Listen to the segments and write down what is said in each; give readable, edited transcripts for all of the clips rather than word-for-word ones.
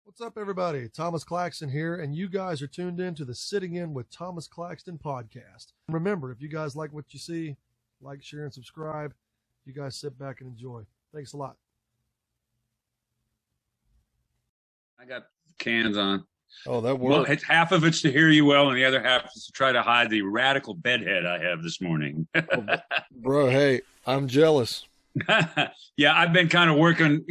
What's up, everybody? Thomas Claxton here, and you guys are tuned in to the Sitting In with Thomas Claxton podcast. Remember, if you guys like what you see, like, share, and subscribe. You guys sit back and enjoy. Thanks a lot. I got cans on. Oh, that works. Well, half of it's to hear you well, and the other half is to try to hide the radical bedhead I have this morning. Oh, bro, hey, I'm jealous. Yeah, I've been kind of working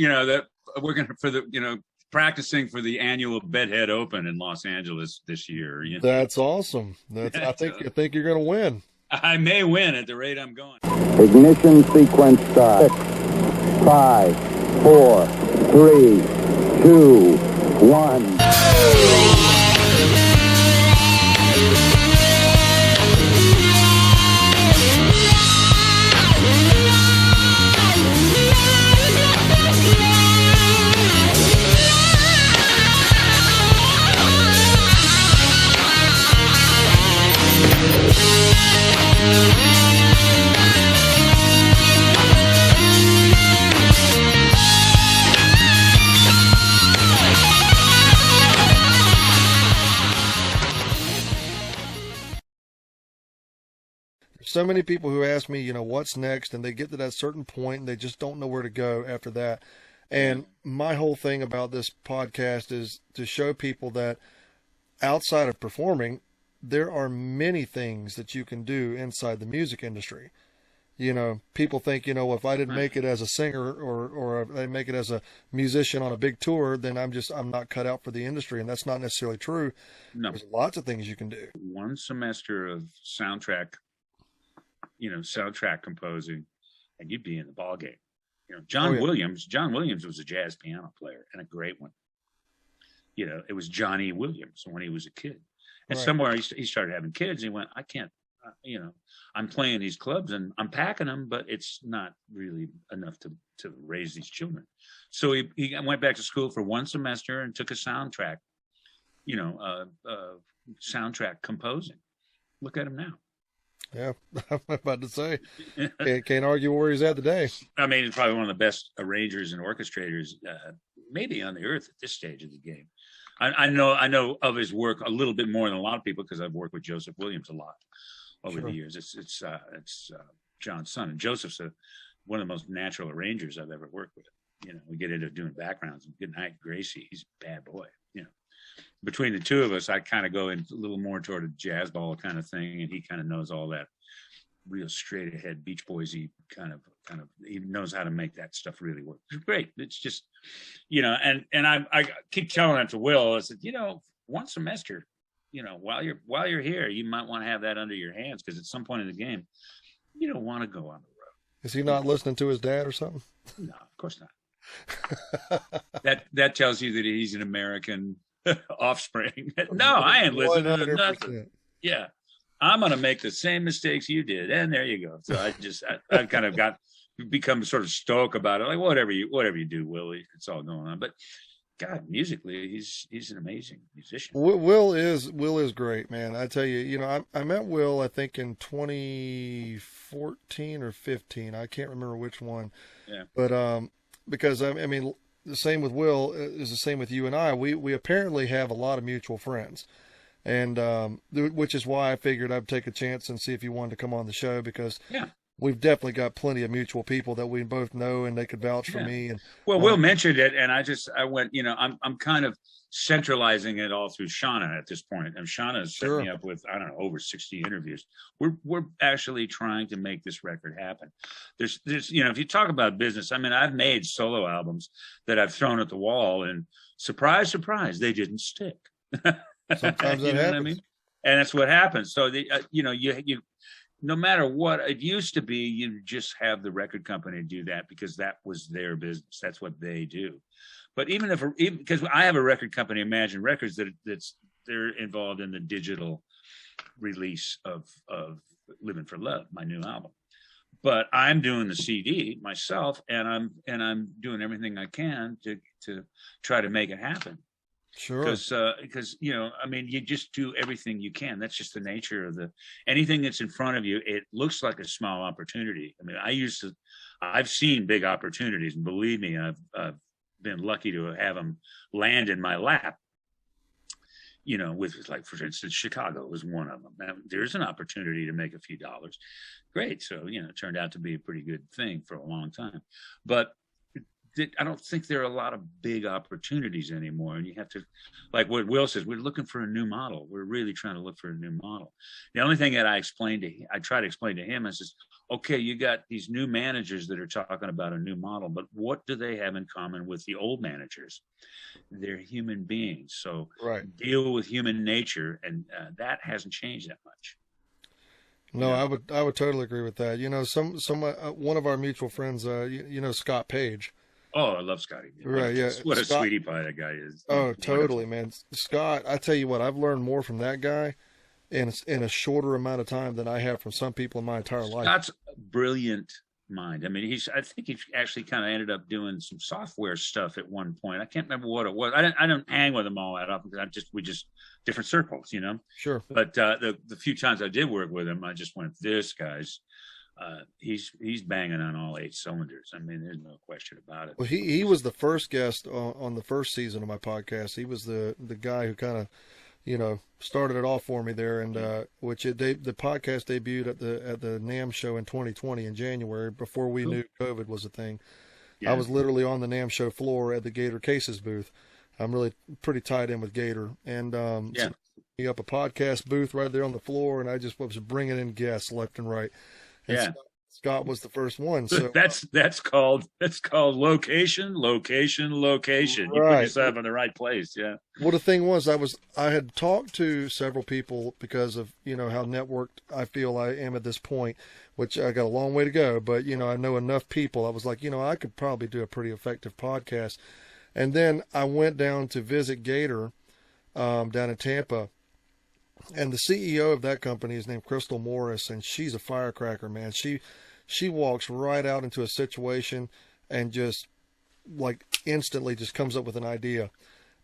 for the, practicing for the annual Bedhead Open in Los Angeles this year. That's awesome. I think you're going to win. I may win at the rate I'm going. Ignition sequence start. 6, 5, 4, 3, 2, 1. So many people who ask me, what's next, and they get to that certain point and they just don't know where to go after that. And my whole thing about this podcast is to show people that outside of performing, there are many things that you can do inside the music industry. People think, if I didn't make it as a singer or I make it as a musician on a big tour, then I'm not cut out for the industry. And that's not necessarily true. No. There's lots of things you can do. One semester of soundtrack composing, and you'd be in the ballgame. John Williams was a jazz piano player and a great one. It was Johnny Williams when he was a kid. And somewhere he started having kids. And he went, I can't, I'm playing these clubs and I'm packing them, but it's not really enough to raise these children. So he went back to school for one semester and took a soundtrack, soundtrack composing. Look at him now. Yeah, I'm about to say, can't argue where he's at today. I mean, he's probably one of the best arrangers and orchestrators, maybe on the earth at this stage of the game. I know of his work a little bit more than a lot of people because I've worked with Joseph Williams a lot over the years. It's John's son, and Joseph's one of the most natural arrangers I've ever worked with. We get into doing backgrounds. And Good Night, Gracie. He's a bad boy. Between the two of us, I kind of go in a little more toward a jazz ball kind of thing, and he kind of knows all that real straight ahead Beach Boysy kind of. He knows how to make that stuff really work. It's great. It's just, and I keep telling that to Will. I said, one semester, while you're here, you might want to have that under your hands because at some point in the game, you don't want to go on the road. Is he not listening to his dad or something? No, of course not. That tells you that he's an American offspring. No, I ain't listening 100%. To nothing. Yeah, I'm gonna make the same mistakes you did, and there you go. So I kind of become sort of stoic about it, like whatever you do, Willie, it's all going on. But God, musically, he's an amazing musician. Will is great, man. I tell you, I met Will, I think in 2014 or 15. I can't remember which one. Yeah. But because I mean. The same with Will is the same with you and I. We apparently have a lot of mutual friends, and which is why I figured I'd take a chance and see if you wanted to come on the show because we've definitely got plenty of mutual people that we both know and they could vouch for me. And Will mentioned it, and I went, I'm kind of centralizing it all through Shauna at this point, and Shauna's set me up with over 60 interviews. We're actually trying to make this record happen. There's if you talk about business, I mean, I've made solo albums that I've thrown at the wall, and surprise, they didn't stick. Sometimes that happens. I mean? And that's what happens. So you no matter what it used to be, you just have the record company do that because that was their business. That's what they do. But even because I have a record company, Imagine Records, they're involved in the digital release of Living for Love, my new album. But I'm doing the CD myself, and I'm doing everything I can to try to make it happen. Sure. Because I mean, you just do everything you can. That's just the nature of anything that's in front of you. It looks like a small opportunity. I mean, I've seen big opportunities, and believe me, I've been lucky to have them land in my lap. With, like, for instance, Chicago was one of them. Now, there's an opportunity to make a few dollars. Great. So, it turned out to be a pretty good thing for a long time. But I don't think there are a lot of big opportunities anymore. And you have to, like what Will says, we're looking for a new model. We're really trying to look for a new model. The only thing that I try to explain to him is, okay, you got these new managers that are talking about a new model, but what do they have in common with the old managers? They're human beings. So deal with human nature. And that hasn't changed that much. No, I would totally agree with that. One of our mutual friends, Scott Page. Oh, I love Scotty. Right, yeah. What a sweetie pie that guy is. Oh, totally, man. Scott, I tell you what, I've learned more from that guy in a shorter amount of time than I have from some people in my entire life. Scott's a brilliant mind. I mean, I think he actually kind of ended up doing some software stuff at one point. I can't remember what it was. I don't hang with him all that often because we just different circles, Sure. But the few times I did work with him, I just went, this guy's. He's banging on all 8 cylinders. I mean, there's no question about it. Well, he was the first guest on the first season of my podcast. He was the guy who kind of, started it all for me there. And the podcast debuted at the NAMM show in 2020 in January, before we knew COVID was a thing. Yeah. I was literally on the NAMM show floor at the Gator Cases booth. I'm really pretty tied in with Gator, and so he up a podcast booth right there on the floor, and I just was bringing in guests left and right. And Scott was the first one. So that's called location. You put yourself in the right place. Yeah. Well, the thing was, I had talked to several people because of, how networked I feel I am at this point, which I got a long way to go, but I know enough people. I was like, I could probably do a pretty effective podcast. And then I went down to visit Gator down in Tampa. And the CEO of that company is named Crystal Morris, and she's a firecracker, man. She walks right out into a situation and just like instantly just comes up with an idea.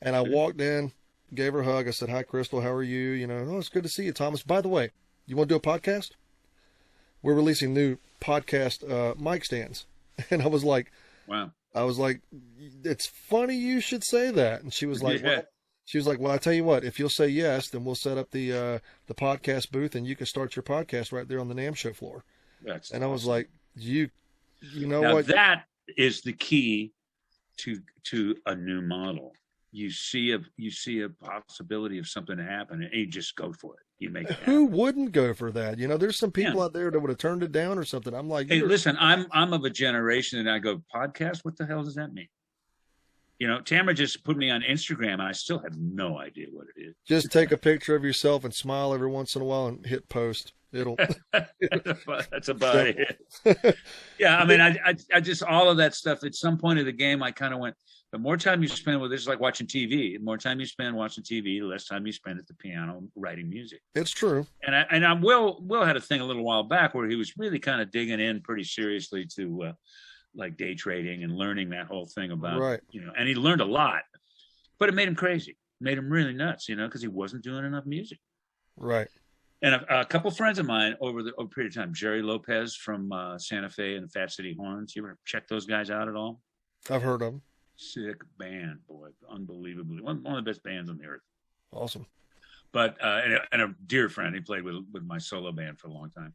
And I walked in, gave her a hug. I said, "Hi, Crystal. How are you? Oh, it's good to see you, Thomas. By the way, you want to do a podcast? We're releasing new podcast mic stands." And I was like, "Wow." I was like, "It's funny you should say that." And she was like, well, I tell you what, if you'll say yes, then we'll set up the podcast booth and you can start your podcast right there on the NAMM show floor. That's and awesome. I was like, you know now what? That is the key to a new model. You see a possibility of something to happen, and you just go for it. You make it happen. Who wouldn't go for that? There's some people out there that would have turned it down or something. I'm like, hey, listen, I'm of a generation, and I go, podcast. What the hell does that mean? Tamara just put me on Instagram, and I still have no idea what it is. Just take a picture of yourself and smile every once in a while and hit post. It'll. That's about it. Yeah, I mean, I just all of that stuff. At some point of the game, I kind of went. The more time you spend with this, is like watching TV. The more time you spend watching TV, the less time you spend at the piano writing music. It's true. And Will had a thing a little while back where he was really kind of digging in pretty seriously to. Like day trading and learning that whole thing about, and he learned a lot, but it made him crazy, made him really nuts, because he wasn't doing enough music. Right. And a couple friends of mine over a period of time, Jerry Lopez from Santa Fe and the Fat City Horns. You ever check those guys out at all? I've heard of them. Sick band, boy. Unbelievably. One of the best bands on the earth. Awesome. But, and a dear friend, he played with my solo band for a long time.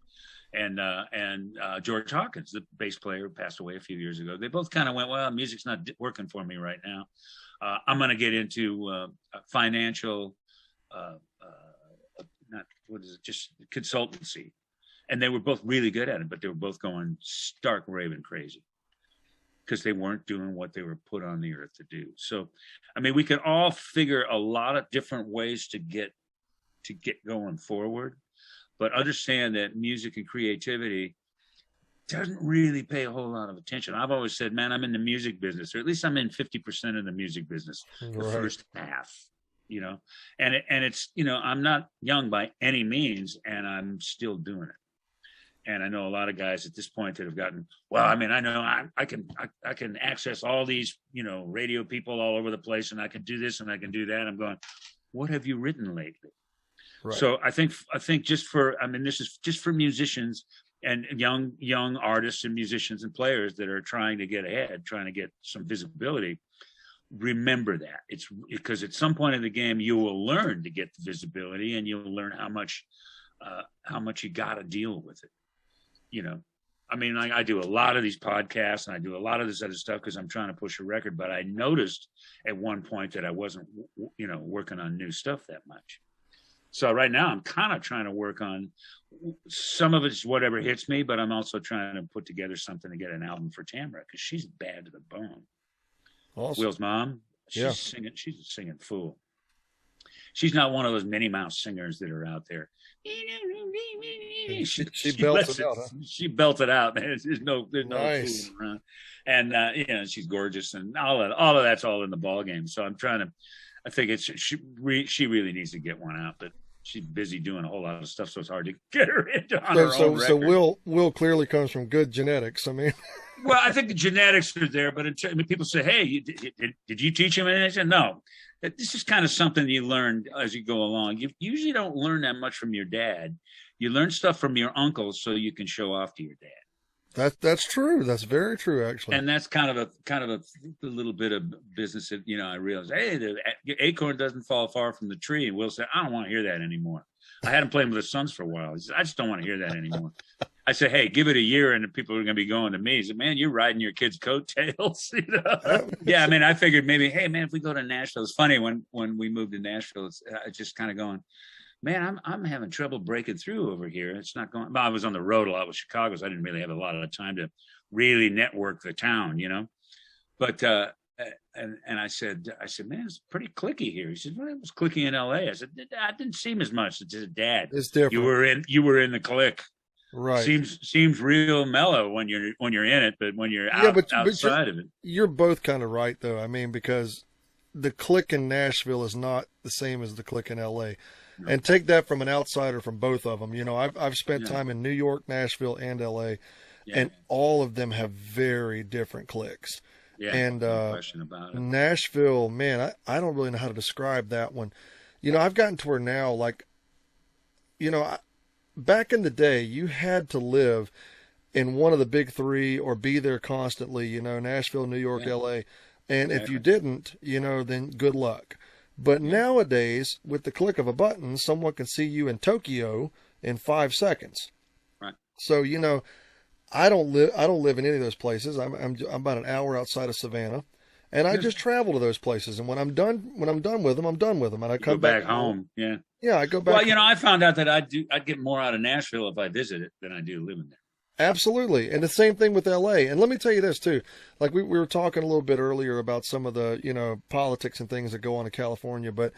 And George Hawkins, the bass player, passed away a few years ago. They both kind of went, well, music's not working for me right now. I'm going to get into financial, just consultancy. And they were both really good at it, but they were both going stark raving crazy because they weren't doing what they were put on the earth to do. So, I mean, we can all figure a lot of different ways to get going forward. But understand that music and creativity doesn't really pay a whole lot of attention. I've always said, man, I'm in the music business, or at least I'm in 50% of the music business, the first half, and it's, I'm not young by any means, and I'm still doing it. And I know a lot of guys at this point that have gotten, well, I mean, I know I can access all these, radio people all over the place, and I can do this and I can do that. I'm going, what have you written lately? Right. So I think this is just for musicians and young artists and musicians and players that are trying to get ahead, trying to get some visibility. Remember that it's because at some point in the game you will learn to get the visibility, and you'll learn how much you got to deal with it. You know, I mean, I do a lot of these podcasts and I do a lot of this other stuff because I'm trying to push a record. But I noticed at one point that I wasn't, working on new stuff that much. So right now I'm kind of trying to work on some of it's whatever hits me, but I'm also trying to put together something to get an album for Tamara because she's bad to the bone. Awesome. Will's mom, she's a singing fool. She's not one of those Minnie Mouse singers that are out there. She belts it out, huh? She belts it out, man. There's no nice. fooling around. And she's gorgeous, and all of that's all in the ball game. So I'm trying to. I think she really needs to get one out, but she's busy doing a whole lot of stuff, so it's hard to get her into on her own record. So Will clearly comes from good genetics. I mean. Well, I think the genetics are there, but people say, "Hey, did you teach him anything?" I said, "No, this is kind of something you learn as you go along. You usually don't learn that much from your dad. You learn stuff from your uncle so you can show off to your dad." That's true. That's very true, actually. And that's kind of a little bit of business that I realized. Hey, the acorn doesn't fall far from the tree. And Will said, "I don't want to hear that anymore." I had him playing with his sons for a while. He said, "I just don't want to hear that anymore." I said, "Hey, give it a year and the people are going to be going to me." He said, "Man, you're riding your kids' coattails." Yeah, I mean, I figured maybe, hey, man, if we go to Nashville, it's funny when we moved to Nashville, it's just kind of going, man, I'm having trouble breaking through over here. It's not going. Well, I was on the road a lot with Chicago, so I didn't really have a lot of time to really network the town, But and I said, man, it's pretty clicky here. He said, well, it was clicky in L.A. I said, that didn't seem as much. It's just, Dad, it's different. You were in the clique. Right. Seems real mellow when you're in it, but when you're outside of it. You're both kind of right, though. I mean, because the clique in Nashville is not the same as the clique in L.A. No. And take that from an outsider from both of them. I've spent time in New York, Nashville, and L.A., and all of them have very different cliques. Yeah, and no question about it. Nashville, man, I don't really know how to describe that one. I've gotten to where now, like, back in the day, you had to live in one of the big three or be there constantly, Nashville, New York, LA. And if you didn't, then good luck. But nowadays, with the click of a button, someone can see you in Tokyo in 5 seconds. Right. So, I don't live in any of those places. I'm about an hour outside of Savannah. And I just travel to those places, and when I'm done with them, I'm done with them, and I come back home. Yeah, I go back. Well, I found out that I'd get more out of Nashville if I visit it than I do living there. Absolutely, and the same thing with L.A. And let me tell you this too, like we were talking a little bit earlier about some of the politics and things that go on in California. But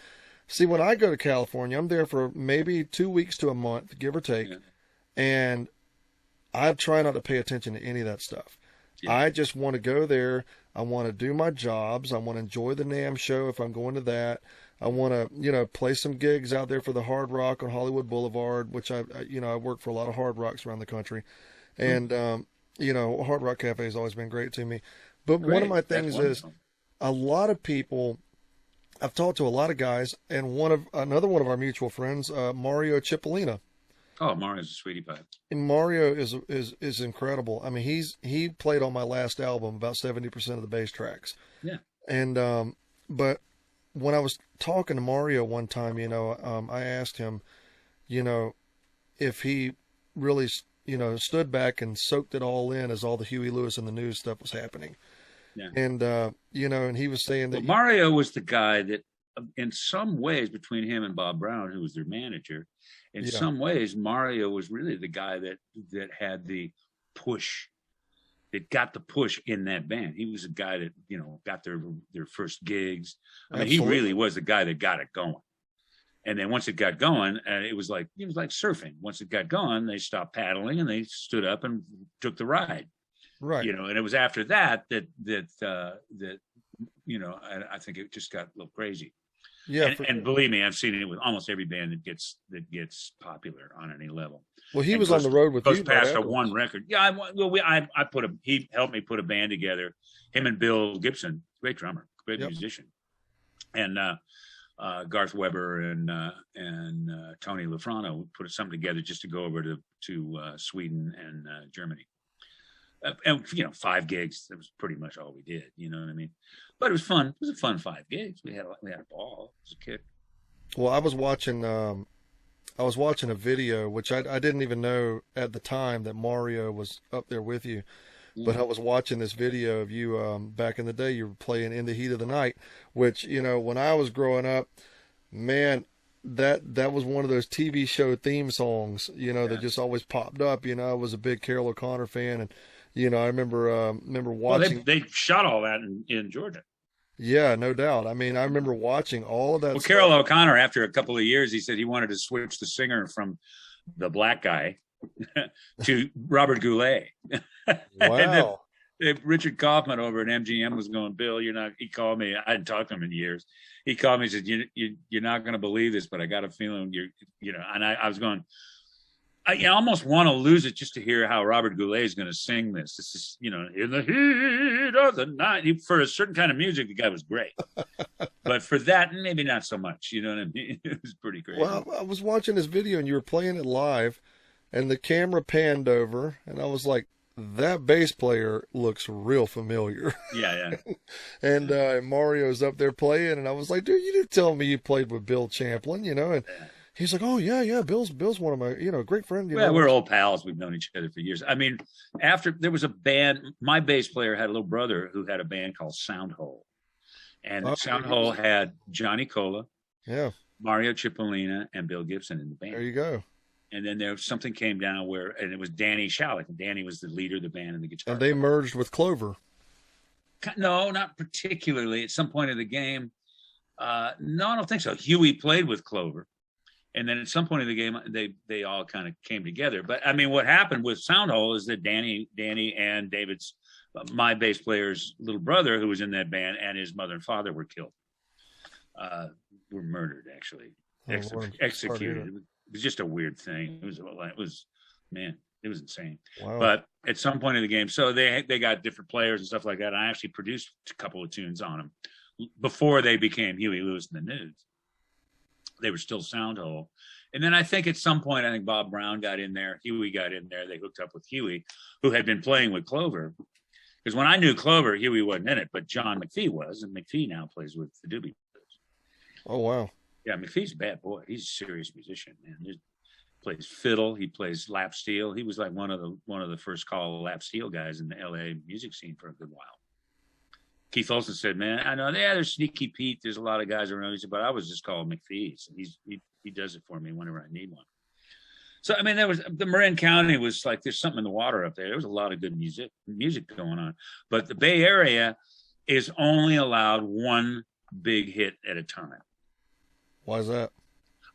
see, when I go to California, I'm there for maybe 2 weeks to a month, give or take, and I try not to pay attention to any of that stuff. Yeah. I just want to go there. I want to do my jobs. I want to enjoy the NAMM show if I'm going to that. I want to, play some gigs out there for the Hard Rock on Hollywood Boulevard, which I work for a lot of Hard Rocks around the country. And, Hard Rock Cafe has always been great to me. But one of my things is a lot of people, I've talked to a lot of guys, and another one of our mutual friends, Mario Cipollina. Oh, Mario's a sweetie pie. And Mario is incredible. I mean, he played on my last album about 70% of the bass tracks. Yeah. And but when I was talking to Mario one time, I asked him, if he really, stood back and soaked it all in as all the Huey Lewis and the News stuff was happening. Yeah. And and he was saying that Mario was the guy that, in some ways, between him and Bob Brown, who was their manager. In some ways, Mario was really the guy that had the push, that got the push in that band. He was a guy that, got their first gigs. I mean, he really was the guy that got it going. And then once it got going, it was like surfing. Once it got going, they stopped paddling and they stood up and took the ride. Right. And it was after that I think it just got a little crazy. Yeah, and believe me, I've seen it with almost every band that gets popular on any level. Well, he was on the road with you. Goes past a one record. Yeah, he helped me put a band together. Him and Bill Gibson, great drummer, great musician, and Garth Weber and Tony Lafrano put something together just to go over to Sweden and Germany. And 5 gigs. That was pretty much all we did. You know what I mean? But it was fun. It was a fun 5 gigs. We had a ball. It was a kick. Well, I was watching a video, which I didn't even know at the time that Mario was up there with you. But I was watching this video of you back in the day. You were playing "In the Heat of the Night," which, when I was growing up, man, that was one of those TV show theme songs, that just always popped up. I was a big Carol O'Connor fan, and I remember watching. Well, they shot all that in Georgia. Yeah, no doubt. I mean, I remember watching all of that. Well, Carol O'Connor, after a couple of years, he said he wanted to switch the singer from the black guy to Robert Goulet. Wow. Richard Kaufman over at MGM was going, Bill, he called me. I hadn't talked to him in years. He called me and said, you're not going to believe this, but I got a feeling and I was going, I almost want to lose it just to hear how Robert Goulet is going to sing this. This is, in the heat of the night. For a certain kind of music, the guy was great. But for that, maybe not so much. You know what I mean? It was pretty great. Well, I was watching this video and you were playing it live and the camera panned over and I was like, that bass player looks real familiar. Yeah. And Mario's up there playing and I was like, dude, you didn't tell me you played with Bill Champlin, and yeah. He's like, oh, yeah, Bill's one of my, great friend. We're old pals. We've known each other for years. I mean, after there was a band, my bass player had a little brother who had a band called Soundhole. And Soundhole had Johnny Cola, Mario Cipollina, and Bill Gibson in the band. There you go. And then something came down and it was Danny Shalek. And Danny was the leader of the band and the guitar. And they merged with Clover. No, not particularly. At some point of the game, no, I don't think so. Huey played with Clover. And then at some point in the game, they all kind of came together. But I mean, what happened with Soundhole is that Danny and David's, my bass player's little brother, who was in that band, and his mother and father were killed. Were murdered, actually, executed. It was just a weird thing. It was insane. Wow. But at some point in the game, so they got different players and stuff like that. And I actually produced a couple of tunes on them before they became Huey Lewis and the News. They were still Soundhole. And then I think at some point, I think Bob Brown got in there. Huey got in there. They hooked up with Huey, who had been playing with Clover. Because when I knew Clover, Huey wasn't in it, but John McPhee was. And McPhee now plays with the Doobie Brothers. Oh, wow. Yeah, McPhee's a bad boy. He's a serious musician, man. He plays fiddle. He plays lap steel. He was like one of the first call lap steel guys in the LA music scene for a good while. Keith Olsen said, man, I know, there's Sneaky Pete. There's a lot of guys around. He said, but I was just called McPhee. So he does it for me whenever I need one. So, I mean, the Marin County was like, there's something in the water up there. There was a lot of good music going on. But the Bay Area is only allowed one big hit at a time. Why is that?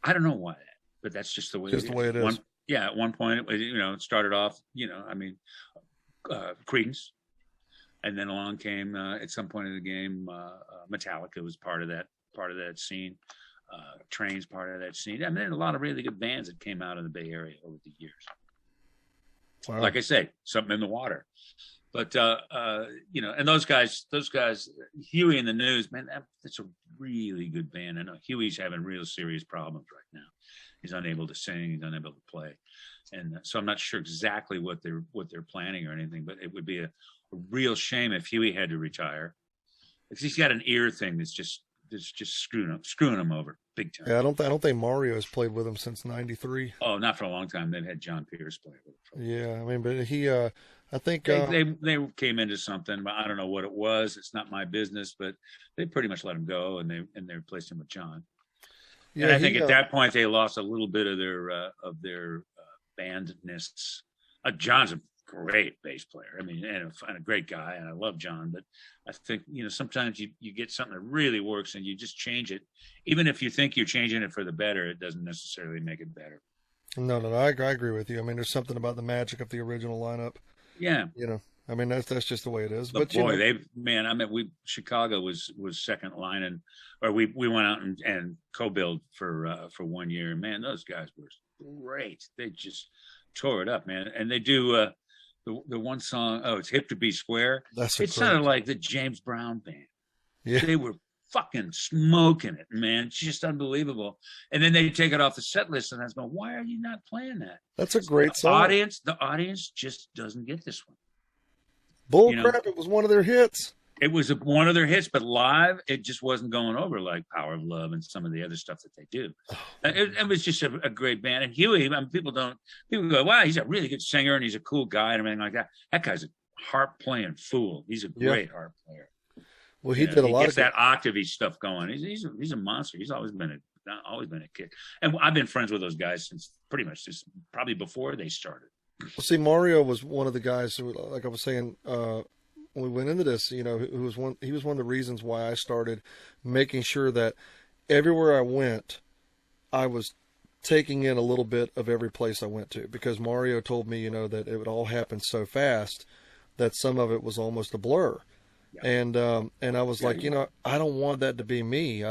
I don't know why, but that's just the way it is. The way it is. At one point, it started off, Creedence. And then along came at some point in the game, Metallica was part of that scene. Train's part of that scene. I mean, there are a lot of really good bands that came out of the Bay Area over the years. Wow. Like I say, something in the water. But and those guys, Huey and the News, man, that's a really good band. I know Huey's having real serious problems right now. He's unable to sing. He's unable to play. And so I'm not sure exactly what they're planning or anything, but it would be a real shame if Huey had to retire, because he's got an ear thing that's just screwing him over big time. Yeah, I don't think Mario has played with him since '93. Oh, not for a long time. They've had John Pierce play with him. Yeah, I mean, but he, I think they came into something, but I don't know what it was. It's not my business, but they pretty much let him go, and they replaced him with John. Yeah, and I think at that point they lost a little bit of their bandness. John's a great bass player. I mean, and a great guy, and I love John. But I think sometimes you get something that really works, and you just change it. Even if you think you're changing it for the better, it doesn't necessarily make it better. No, I agree with you. I mean, there's something about the magic of the original lineup. Yeah, I mean, that's just the way it is. But boy, Chicago was second line, or we went out and co-billed for 1 year. Man, those guys were great. They just tore it up, man. And they do the one song. Oh, it's "Hip to Be Square." It sounded like the James Brown band. Yeah, they were fucking smoking it, man. It's just unbelievable. And then they take it off the set list, and I was going, why are you not playing that? That's a great song. The audience just doesn't get this one. Bull crap, it was one of their hits. It was one of their hits, but live, it just wasn't going over like Power of Love and some of the other stuff that they do. It was just a great band. And Huey, people go, wow, he's a really good singer and he's a cool guy and everything like that. That guy's a harp playing fool. He's a great harp player. Well, he did a lot of that octavey stuff going. He's a monster. He's always been a kid. And I've been friends with those guys since pretty much probably before they started. Well, see, Mario was one of the guys who, like I was saying, when we went into this, he was one of the reasons why I started making sure that everywhere I went, I was taking in a little bit of every place I went to, because Mario told me, that it would all happen so fast that some of it was almost a blur. Yeah. And I was like, I don't want that to be me.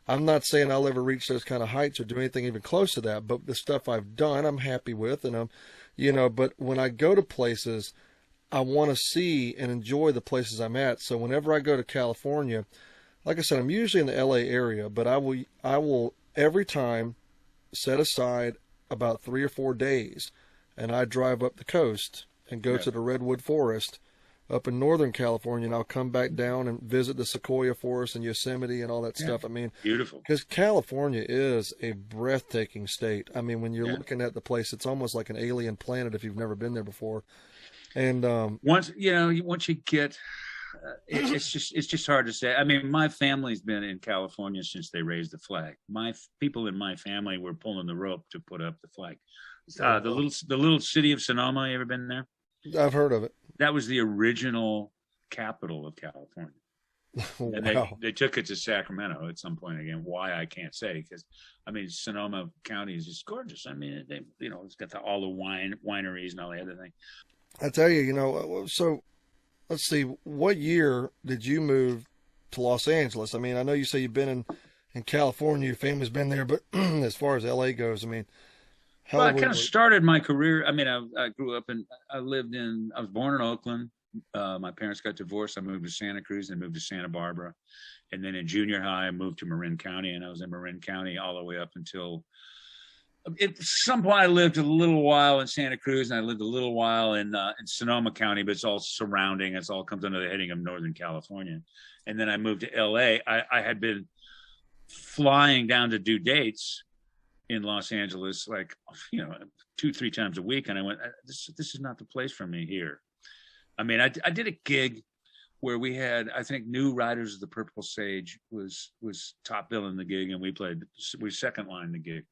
I'm not saying I'll ever reach those kind of heights or do anything even close to that, but the stuff I've done, I'm happy with. And but when I go to places, I want to see and enjoy the places I'm at. So whenever I go to California, like I said, I'm usually in the LA area, but I will every time set aside about 3 or 4 days, and I drive up the coast and go to the Redwood Forest up in Northern California, and I'll come back down and visit the Sequoia Forest and Yosemite and all that stuff. I mean, beautiful. Because California is a breathtaking state. I mean, when you're looking at the place, it's almost like an alien planet if you've never been there before. And once you get, it's just hard to say. I mean, my family's been in California since they raised the flag. My people in my family were pulling the rope to put up the flag. The little city of Sonoma. You ever been there? I've heard of it. That was the original capital of California. And they took it to Sacramento at some point. Again, why I can't say, because I mean, Sonoma County is just gorgeous. I mean, it's got all the wineries and all the other things. I tell you, so let's see, what year did you move to Los Angeles? I mean, I know you say you've been in California, your family's been there, but as far as LA goes, I mean, I kind of started my career. I mean, I grew up I was born in Oakland. My parents got divorced. I moved to Santa Cruz and moved to Santa Barbara. And then in junior high, I moved to Marin County, and I was in Marin County all the way up until at some point I lived a little while in Santa Cruz, and I lived a little while in Sonoma County, but it's all surrounding. It's all comes under the heading of Northern California. And then I moved to LA. I had been flying down to do dates in Los Angeles, 2-3 times a week. And I went, this is not the place for me here. I mean, I did a gig where we had, I think, New Riders of the Purple Sage was top billing the gig, and we second line the gig.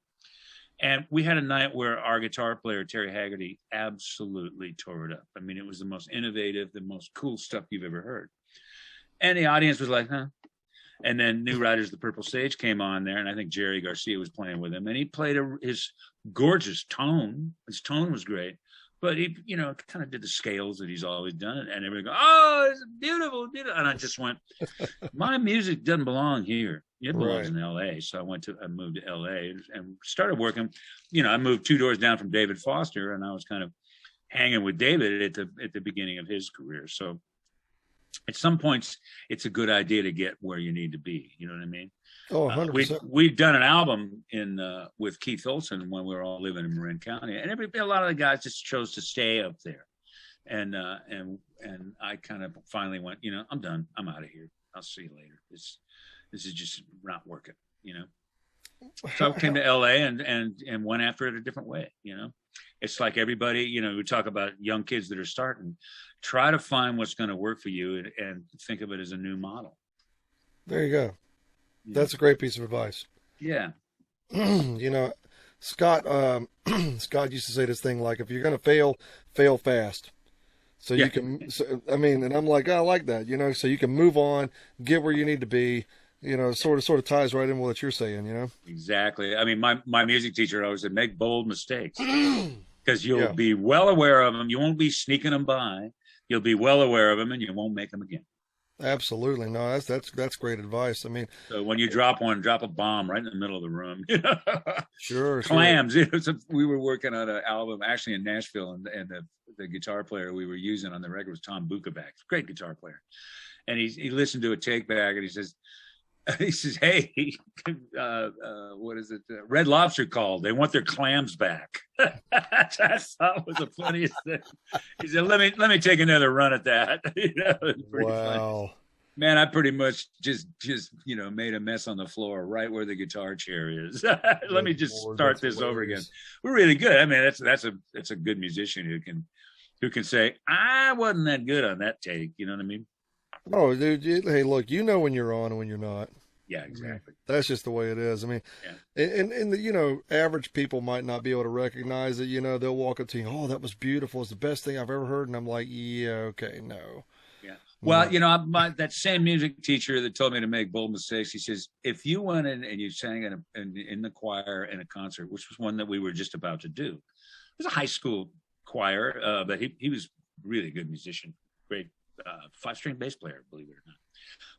And we had a night where our guitar player, Terry Haggerty, absolutely tore it up. I mean, it was the most innovative, the most cool stuff you've ever heard. And the audience was like, huh? And then New Riders of the Purple Sage came on there, and I think Jerry Garcia was playing with him. And he played his gorgeous tone. His tone was great. But he, kind of did the scales that he's always done. And everybody go, oh, it's beautiful, beautiful. And I just went, my music doesn't belong here. It belongs in L.A. So I moved to L.A. and started working. I moved 2 doors down from David Foster, and I was kind of hanging with David at the beginning of his career. So at some points, it's a good idea to get where you need to be. You know what I mean? Oh, 100%. We'd done an album with Keith Olsen when we were all living in Marin County, and a lot of the guys just chose to stay up there. And I kind of finally went, I'm done. I'm out of here. I'll see you later. This is just not working, So I came to LA and went after it a different way, It's like everybody, we talk about young kids that are starting. Try to find what's going to work for you and think of it as a new model. There you go. That's a great piece of advice. Yeah. Scott used to say this thing like, if you're going to fail fast. So you can, and I'm like, I like that, so you can move on, get where you need to be, sort of ties right in with what you're saying, Exactly. I mean, my music teacher always said, make bold mistakes because you'll be well aware of them. You won't be sneaking them by. You'll be well aware of them and you won't make them again. Absolutely. No, that's great advice. I mean, so when you drop a bomb right in the middle of the room, sure. Clams. We were working on an album actually in Nashville, and the guitar player we were using on the record was Tom Bukovac, great guitar player. And he listened to a take back and he says, hey, what is it? Red Lobster called. They want their clams back. I thought was the funniest thing. He said, let me take another run at that. Wow. Funny. Man, I pretty much just made a mess on the floor right where the guitar chair is. Let me just start this over again. We're really good. I mean, that's a good musician who can say, I wasn't that good on that take. You know what I mean? Oh, dude, hey, look, you know when you're on and when you're not. Yeah, exactly. That's just the way it is. I mean, and the, average people might not be able to recognize it. They'll walk up to you, oh, that was beautiful. It's the best thing I've ever heard. And I'm like, yeah, okay, no. Yeah. Well, that same music teacher that told me to make bold mistakes, he says, if you went in and you sang in the choir in a concert, which was one that we were just about to do, it was a high school choir, but he was really a good musician, great 5-string bass player, believe it or not.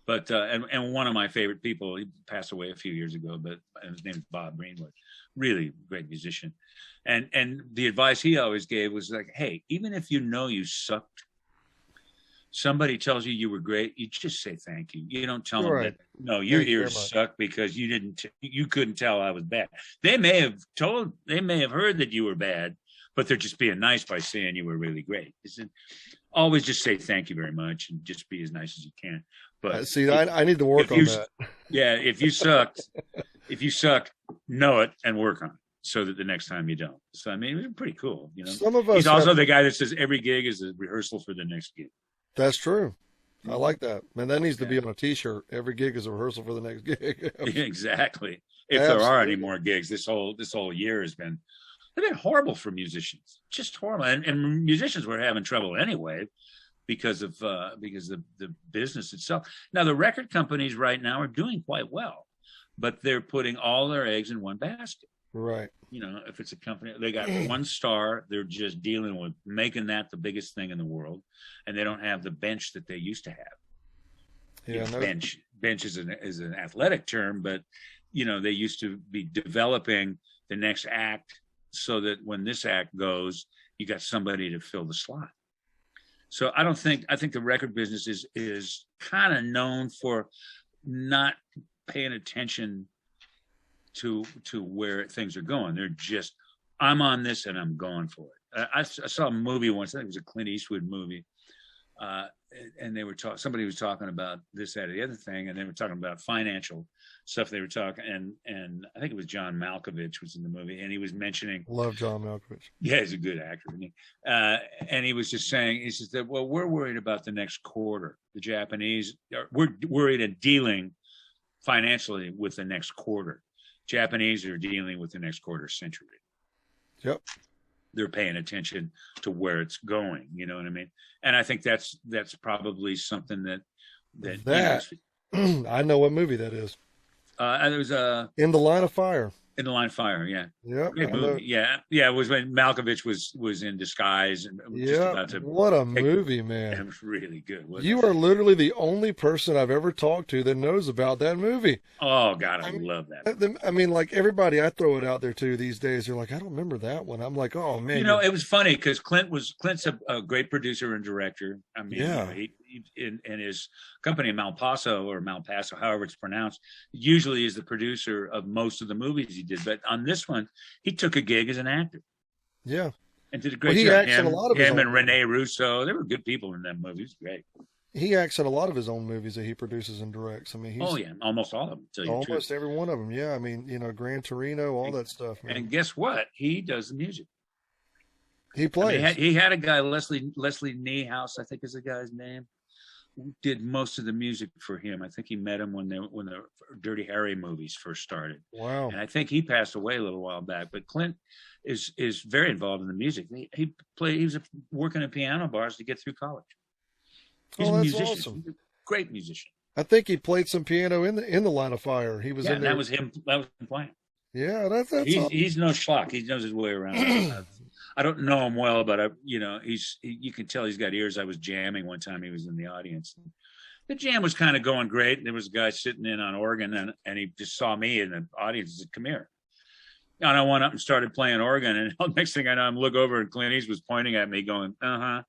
But and one of my favorite people, he passed away a few years ago, but his name is Bob Greenwood, really great musician. And the advice he always gave was like, hey, even if you sucked, somebody tells you were great, you just say thank you. You don't tell them that, no, your ears suck because you couldn't tell I was bad. They may have heard that you were bad, but they're just being nice by saying you were really great. Always just say thank you very much and just be as nice as you can. But see, I need to work on that. Yeah, if you sucked, know it and work on it so that the next time you don't. So I mean, it was pretty cool. Some of us he's also the guy that says every gig is a rehearsal for the next gig. That's true. I like that. Man, that needs to be on a t-shirt. Every gig is a rehearsal for the next gig. Exactly. If there are any more gigs, this whole year they've been horrible for musicians. Just horrible. And musicians were having trouble anyway because of the business itself. Now the record companies right now are doing quite well, but they're putting all their eggs in one basket. Right. If it's a company, they got one star, they're just dealing with making that the biggest thing in the world, and they don't have the bench that they used to have. Yeah, bench is an athletic term, but they used to be developing the next act so that when this act goes, you got somebody to fill the slot. So I think the record business is kind of known for not paying attention to where things are going. They're just, I'm on this and I'm going for it. I saw a movie once, I think it was a Clint Eastwood movie, and they were somebody was talking about this, that, or the other thing, and they were talking about financial stuff. They were talking, and I think it was John Malkovich was in the movie, and he was mentioning. Love John Malkovich. Yeah, he's a good actor, isn't he? And he was just saying, he says that, well, we're worried about the next quarter. The Japanese, we're worried and dealing financially with the next quarter. Japanese are dealing with the next quarter century. Yep. They're paying attention to where it's going. You know what I mean? And I think that's probably something that I know what movie that is. There was In the Line of Fire. In the Line of Fire, yeah. Yep. Yeah. It was when Malkovich was in disguise and just about to. What a movie, man! It was really good. You are literally the only person I've ever talked to that knows about that movie. Oh God, I love that. I mean, like everybody I throw it out there to these days, they're like, I don't remember that one. I'm like, oh man. It was funny because Clint's a great producer and director. I mean, he in his company Malpaso, however it's pronounced, usually is the producer of most of the movies he did. But on this one, he took a gig as an actor. Yeah. And did a great job. He acts in a lot of his own and Rene Russo, they were good people in that movie. It was great. He acts in a lot of his own movies that he produces and directs. I mean, almost all of them. Almost every one of them. Yeah. I mean, Gran Torino, all that stuff. Man. And guess what? He does the music. He plays. He had a guy, Leslie Niehaus, I think is the guy's name, did most of the music for him. I think he met him when the Dirty Harry movies first started. Wow. And I think he passed away a little while back. But Clint is very involved in the music. He was working at piano bars to get through college. He's a musician. Awesome. He's a great musician. I think he played some piano in the Line of Fire. He was in there. That was him playing. Yeah, that's he's no schlock. He knows his way around. I don't know him well, but you can tell he's got ears. I was jamming one time. He was in the audience. The jam was kind of going great. There was a guy sitting in on organ, and he just saw me in the audience and said, "Come here." And I went up and started playing organ, and the next thing I know, I'm look over and Clint Eastwood was pointing at me, going, "Uh huh."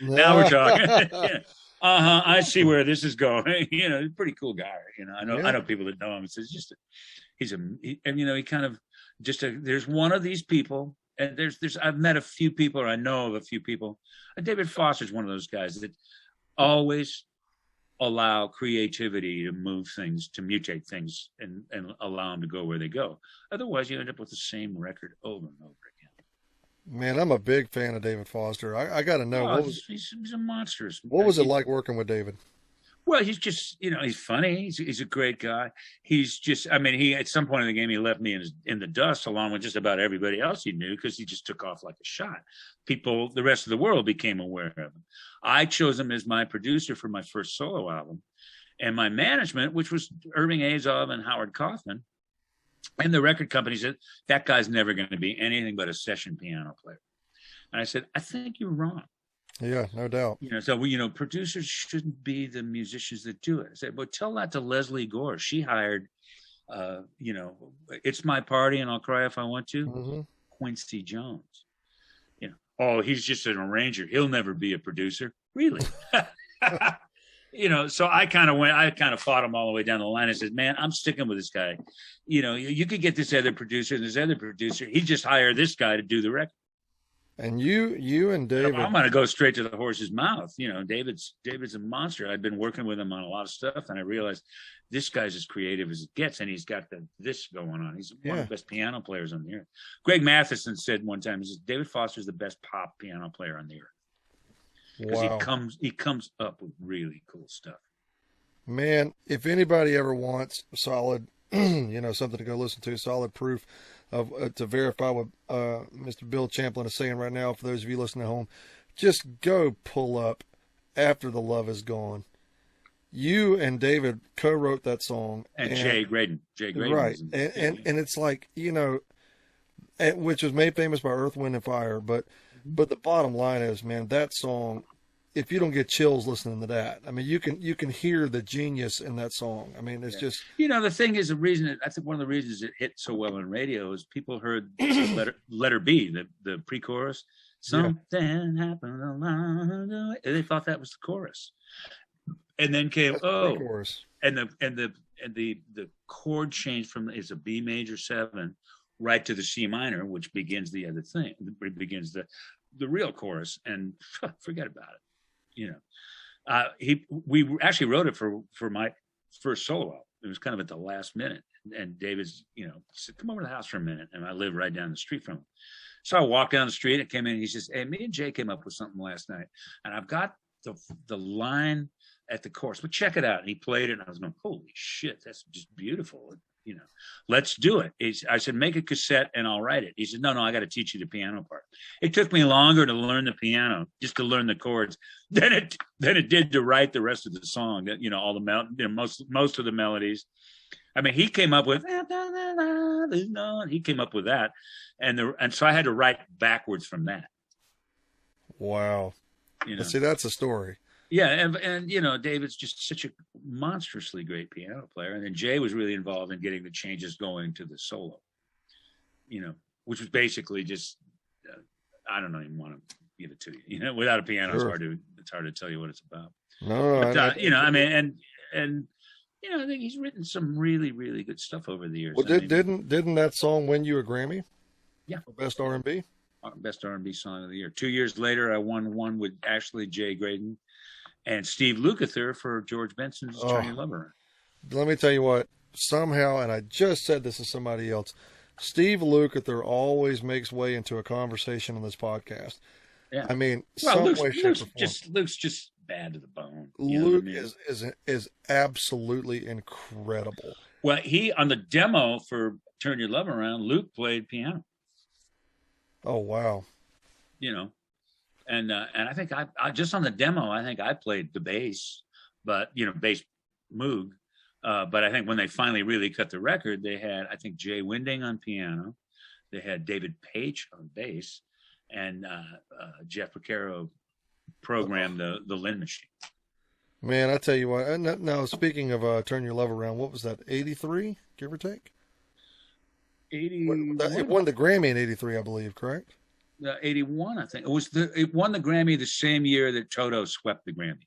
Now we're talking. Yeah. I see where this is going. He's a pretty cool guy. I know people that know him. It's just and he kind of there's one of these people, and I've met a few people, or I know of a few people. David Foster's one of those guys that always allow creativity to move things, to mutate things, and allow them to go where they go. Otherwise, you end up with the same record over and over again. Man, I'm a big fan of David Foster. I got to know, he's a monstrous. What was it like working with David? Well, he's just, he's funny. He's a great guy. He's just, he at some point in the game, he left me in the dust along with just about everybody else he knew, because he just took off like a shot. The rest of the world became aware of him. I chose him as my producer for my first solo album, and my management, which was Irving Azov and Howard Kaufman, and the record company said, that guy's never going to be anything but a session piano player. And I said, I think you're wrong. Yeah, no doubt. So producers shouldn't be the musicians that do it. I said, well, tell that to Leslie Gore. She hired, It's My Party and I'll Cry If I Want to. Mm-hmm. Quincy Jones. He's just an arranger. He'll never be a producer. Really? So I kind of fought him all the way down the line. I said, man, I'm sticking with this guy. You could get this other producer and this other producer. He just hired this guy to do the record. And you and David, I'm going to go straight to the horse's mouth. David's a monster. I've been working with him on a lot of stuff, and I realized this guy's as creative as it gets, and he's got this going on. He's one of the best piano players on the earth. Greg Matheson said one time, he says, David Foster's the best pop piano player on the earth. Because he comes up with really cool stuff. Man, if anybody ever wants solid, something to go listen to, solid proof of to verify what Mr. Bill Champlin is saying right now, for those of you listening at home, just go pull up After the Love Is Gone. You and David co-wrote that song. And Jay Graydon. Right. And it's like, which was made famous by Earth, Wind, and Fire. But the bottom line is, man, that song, if you don't get chills listening to that, you can hear the genius in that song. It's just, the thing is, I think one of the reasons it hit so well on radio is people heard letter B, the pre-chorus, something happened along the way, and they thought that was the chorus, and then came chorus, and the chord change from is a B major 7 right to the C minor, which begins the other thing, begins the real chorus, and forget about it. We actually wrote it for my first solo album. It was kind of at the last minute, and David's, said, come over to the house for a minute, and I live right down the street from him. So I walked down the street and came in, and he says, hey, me and Jay came up with something last night, and I've got the line at the chorus, but check it out. And he played it, and I was going, holy shit, that's just beautiful. Let's do it. I said, make a cassette and I'll write it. He said, no, I got to teach you the piano part. It took me longer to learn the piano, just to learn the chords, than it did to write the rest of the song. All the most of the melodies. He came up with that, and so I had to write backwards from that. Wow. See, that's a story. Yeah, and David's just such a monstrously great piano player, and then Jay was really involved in getting the changes going to the solo, which was basically just I don't even want to give it to you. Without a piano, sure. It's hard to tell you what it's about. No, but, I think he's written some really, really good stuff over the years. Well, didn't that song win you a Grammy? Yeah, for best R&B. Best R&B song of the year. 2 years later, I won one with Ashley J. Graydon and Steve Lukather for George Benson's Turn Your Love Around. Let me tell you what, somehow, and I just said this to somebody else, Steve Lukather always makes way into a conversation on this podcast. Yeah. Luke's just bad to the bone. Luke is absolutely incredible. Well, on the demo for Turn Your Love Around, Luke played piano. Oh, wow. And I think I just on the demo, I think I played the bass, but bass Moog. But I think when they finally really cut the record, they had, I think, Jay Winding on piano, they had David Page on bass, and Jeff Porcaro programmed the Lynn machine. Man, I tell you what. Now speaking of Turn Your Love Around, what was that? 83, give or take? 81. It won the Grammy in '83, I believe. Correct? 81, I think. It won the Grammy the same year that Toto swept the Grammys.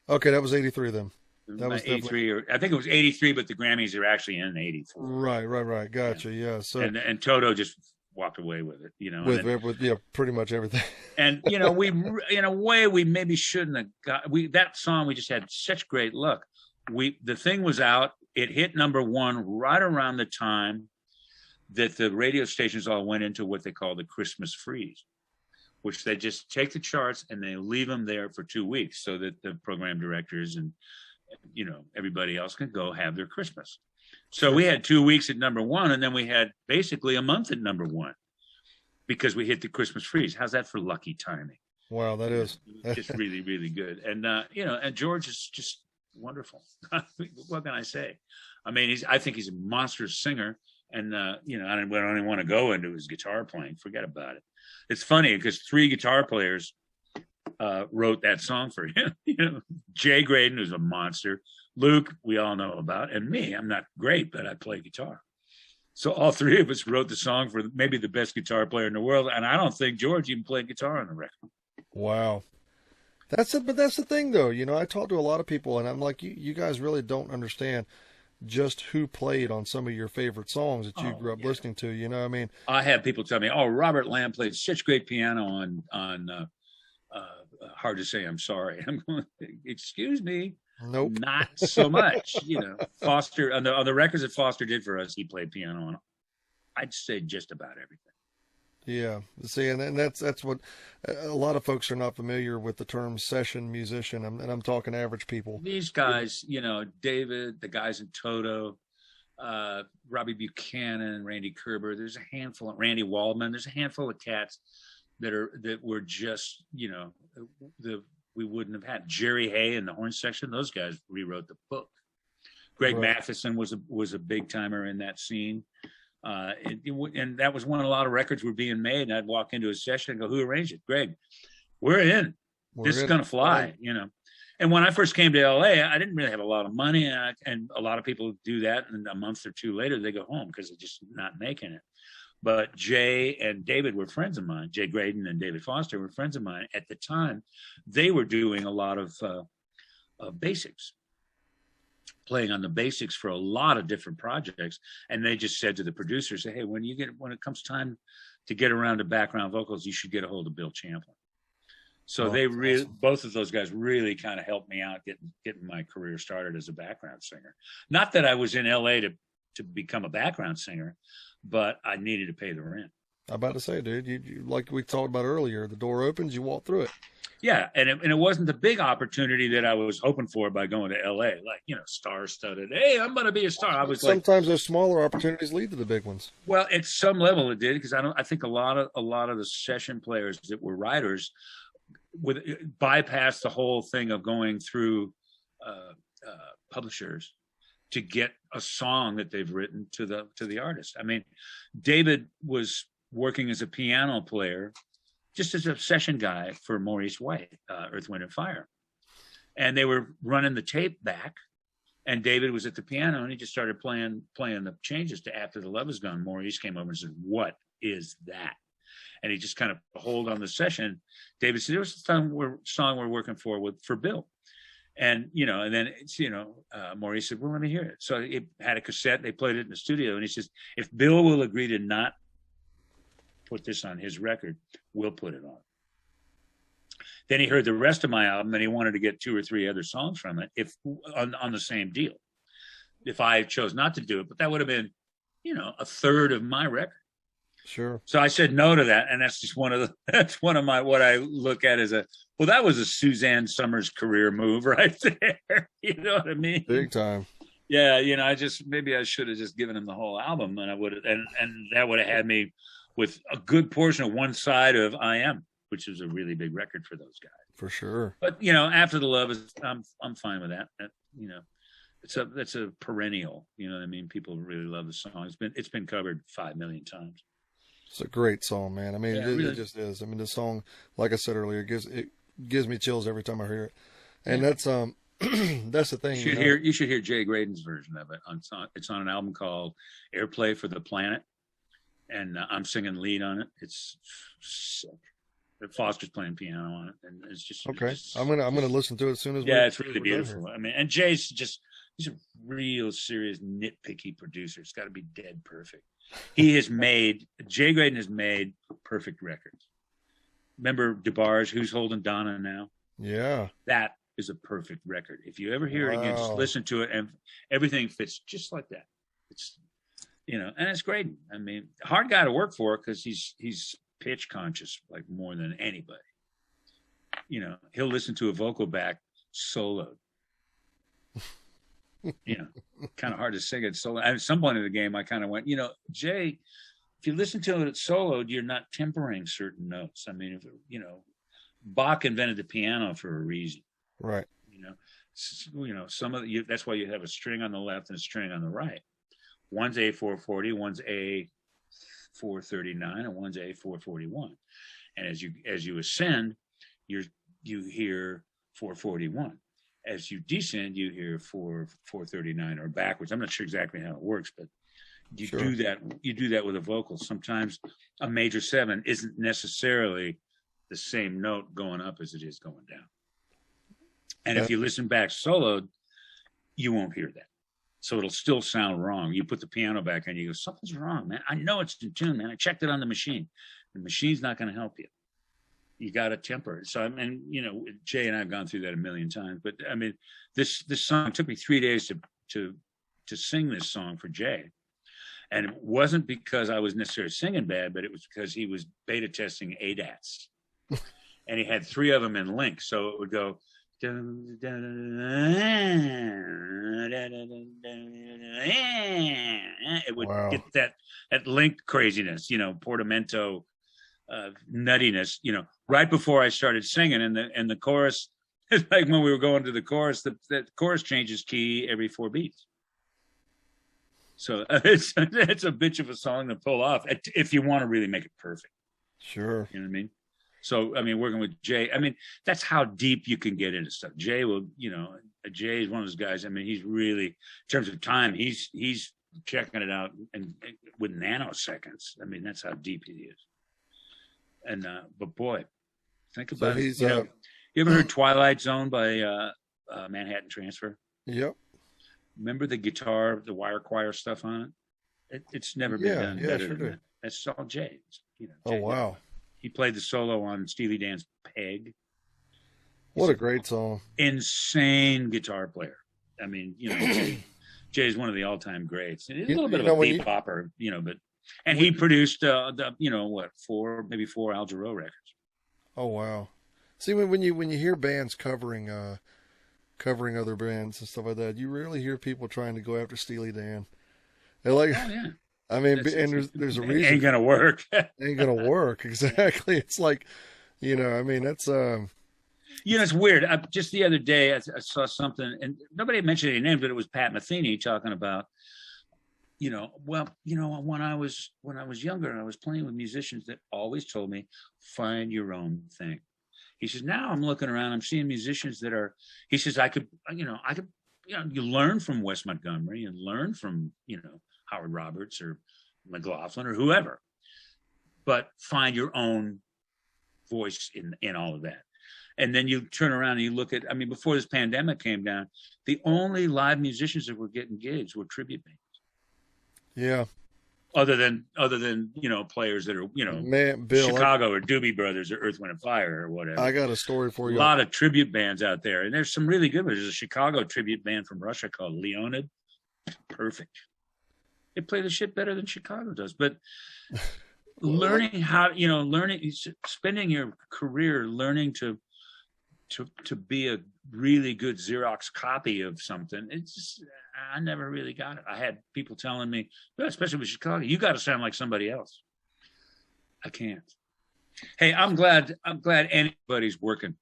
Okay, that was '83 then. That was 83, or I think it was 83, but the Grammys are actually in '84. Right. Gotcha. Yeah. So and Toto just walked away with it, with pretty much everything. And we, in a way, we maybe shouldn't have got that song. We just had such great luck. The thing was out. It hit #1 right around the time that the radio stations all went into what they call the Christmas freeze, which they just take the charts and they leave them there for 2 weeks so that the program directors and everybody else can go have their Christmas. So we had 2 weeks at #1, and then we had basically a month at #1 because we hit the Christmas freeze. How's that for lucky timing? Wow, that is just really, really good. And and George is just wonderful. What can I say? I mean, I think he's a monstrous singer, and I don't even want to go into his guitar playing. Forget about it. It's funny because 3 guitar players wrote that song for him. Jay Graydon, who's a monster, Luke, we all know about, and me. I'm not great, but I play guitar. So all 3 of us wrote the song for maybe the best guitar player in the world, and I don't think George even played guitar on the record. Wow. That's it, but that's the thing, though. I talk to a lot of people, and I'm like, you guys really don't understand just who played on some of your favorite songs that you grew up listening to. I mean, I have people tell me, "Oh, Robert Lamb played such great piano on Hard to Say I'm Sorry." I'm going, excuse me. Nope. Not so much. Foster on the records that Foster did for us, he played piano on, I'd say, just about everything. Yeah. See, and that's what a lot of folks are not familiar with the term session musician, and I'm talking average people. These guys, David, the guys in Toto, Robbie Buchanan, Randy Kerber. There's a handful of Randy Waldman. There's a handful of cats that were just, we wouldn't have had. Jerry Hay in the horn section. Those guys rewrote the book. Greg Matheson was a big timer in that scene. And that was when a lot of records were being made. And I'd walk into a session and go, "Who arranged it?" "Greg, we're in. This is going to fly," And when I first came to LA, I didn't really have a lot of money. And a lot of people do that. And a month or 2 later, they go home because they're just not making it. But Jay and David were friends of mine. Jay Graydon and David Foster were friends of mine. At the time, they were doing a lot of basics, playing on the basics for a lot of different projects. And they just said to the producers, "Hey, when it comes time to get around to background vocals, you should get a hold of Bill Champlin." So awesome. Both of those guys really kind of helped me out getting my career started as a background singer. Not that I was in LA to become a background singer, but I needed to pay the rent. I'm about to say, dude, you like we talked about earlier, the door opens, you walk through it. Yeah, and it wasn't the big opportunity that I was hoping for by going to LA, star-studded. Hey, I'm going to be a star. I was sometimes those smaller opportunities lead to the big ones. Well, at some level it did, because I think a lot of the session players that were writers would bypass the whole thing of going through publishers to get a song that they've written to the artist. I mean, David was working as a piano player, just as a session guy for Maurice White, Earth, Wind & Fire. And they were running the tape back, and David was at the piano, and he just started playing the changes to After the Love Is Gone. Maurice came over and said, "What is that?" And he just kind of hold on the session. David said, "There's a song we're working for Bill." And, and then it's, Maurice said, "Well, let me hear it." So it had a cassette. They played it in the studio. And he says, "If Bill will agree to not put this on his record, we'll put it on." Then he heard the rest of my album, and he wanted to get 2 or 3 other songs from it on the same deal. If I chose not to do it, but that would have been, a third of my record. Sure. So I said no to that, and that's just one of my what I look at as that was a Suzanne Summers career move right there. You know what I mean? Big time. Yeah, maybe I should have just given him the whole album, and I would have, and that would have had me with a good portion of one side of I Am, which is a really big record for those guys. For sure. But After the Love Is, I'm fine with that. It's a perennial. You know what I mean? People really love the song. It's been covered 5 million times. It's a great song, man. I mean, it just is. I mean, the song, like I said earlier, it gives me chills every time I hear it. And that's that's the thing. You should hear Jay Graydon's version of it. It's on an album called Airplay for the Planet. and I'm singing lead on it. It's sick. Foster's playing piano on it, and it's just Okay. it's just, I'm gonna listen to it as soon as. yeah, it's really beautiful. I mean, and Jay's he's a real serious nitpicky producer. It's got to be dead perfect. Jay Graydon has made perfect records. Remember DeBarge, Who's Holding Donna Now? Yeah. That is a perfect record. If you ever hear it again, just listen to it, and everything fits just like that. It's, and it's great. I mean, hard guy to work for because he's pitch conscious like more than anybody. He'll listen to a vocal back soloed. Kind of hard to sing it solo. At some point in the game, I kind of went, Jay, if you listen to it soloed, you're not tempering certain notes. I mean, Bach invented the piano for a reason. Right. Some of that's why you have a string on the left and a string on the right. One's A440, one's A439, and one's A441. And as you ascend, you hear 441. As you descend, you hear 439 or backwards. I'm not sure exactly how it works, but you do that. You do that with a vocal. Sometimes a major 7 isn't necessarily the same note going up as it is going down. And if you listen back soloed, you won't hear that. So it'll still sound wrong. You put the piano back and you go, something's wrong, man. I know it's in tune, man. I checked it on the machine. The machine's not going to help you. You got to temper it. So, Jay and I have gone through that a million times. But, I mean, this song took me 3 days to sing this song for Jay. And it wasn't because I was necessarily singing bad, but it was because he was beta testing ADATs. And he had 3 of them in link. So it would go... It would get that link craziness, portamento nuttiness, right before I started singing, and the chorus, it's like when we were going to the chorus, the chorus changes key every 4 beats. So it's a bitch of a song to pull off if you want to really make it perfect. Sure. You know what I mean? So, I mean, working with Jay, I mean, that's how deep you can get into stuff. Jay will, Jay is one of those guys. I mean, he's really, in terms of time, he's checking it out and with nanoseconds. I mean, that's how deep he is. And, but boy, think about it. You ever heard Twilight Zone by Manhattan Transfer? Yep. Remember the guitar, the wire choir stuff on it? It's never been done better than that. That's all Jay. Jay. Oh, wow. He played the solo on Steely Dan's Peg. What a great song. Insane guitar player. I mean, Jay is one of the all-time greats. He's a little bit of a bebopper, but he produced four Al Jarreau records. Oh, wow. See, when you hear bands covering other bands and stuff like that, you rarely hear people trying to go after Steely Dan. They're like, oh, yeah. I mean, there's a reason. Ain't gonna work. Ain't gonna work. Exactly. It's like, I mean, that's it's weird. Just the other day, I saw something, and nobody mentioned any names, but it was Pat Metheny talking about, when I was younger, I was playing with musicians that always told me, find your own thing. He says, now I'm looking around, I'm seeing musicians that are. He says, you learn from Wes Montgomery and learn from Howard Roberts or McLaughlin or whoever, but find your own voice in all of that. And then you turn around and you look at, before this pandemic came down, the only live musicians that were getting gigs were tribute bands. Yeah. Other than players that are, Bill, Chicago or Doobie Brothers or Earth, Wind and Fire or whatever. I got a story for you. A lot of tribute bands out there. And there's some really good ones. There's a Chicago tribute band from Russia called Leonid. Perfect. They play the shit better than Chicago does. But learning how, spending your career learning to be a really good Xerox copy of something, it's just, I never really got it. I had people telling me, especially with Chicago, you got to sound like somebody else. I can't. Hey, I'm glad anybody's working,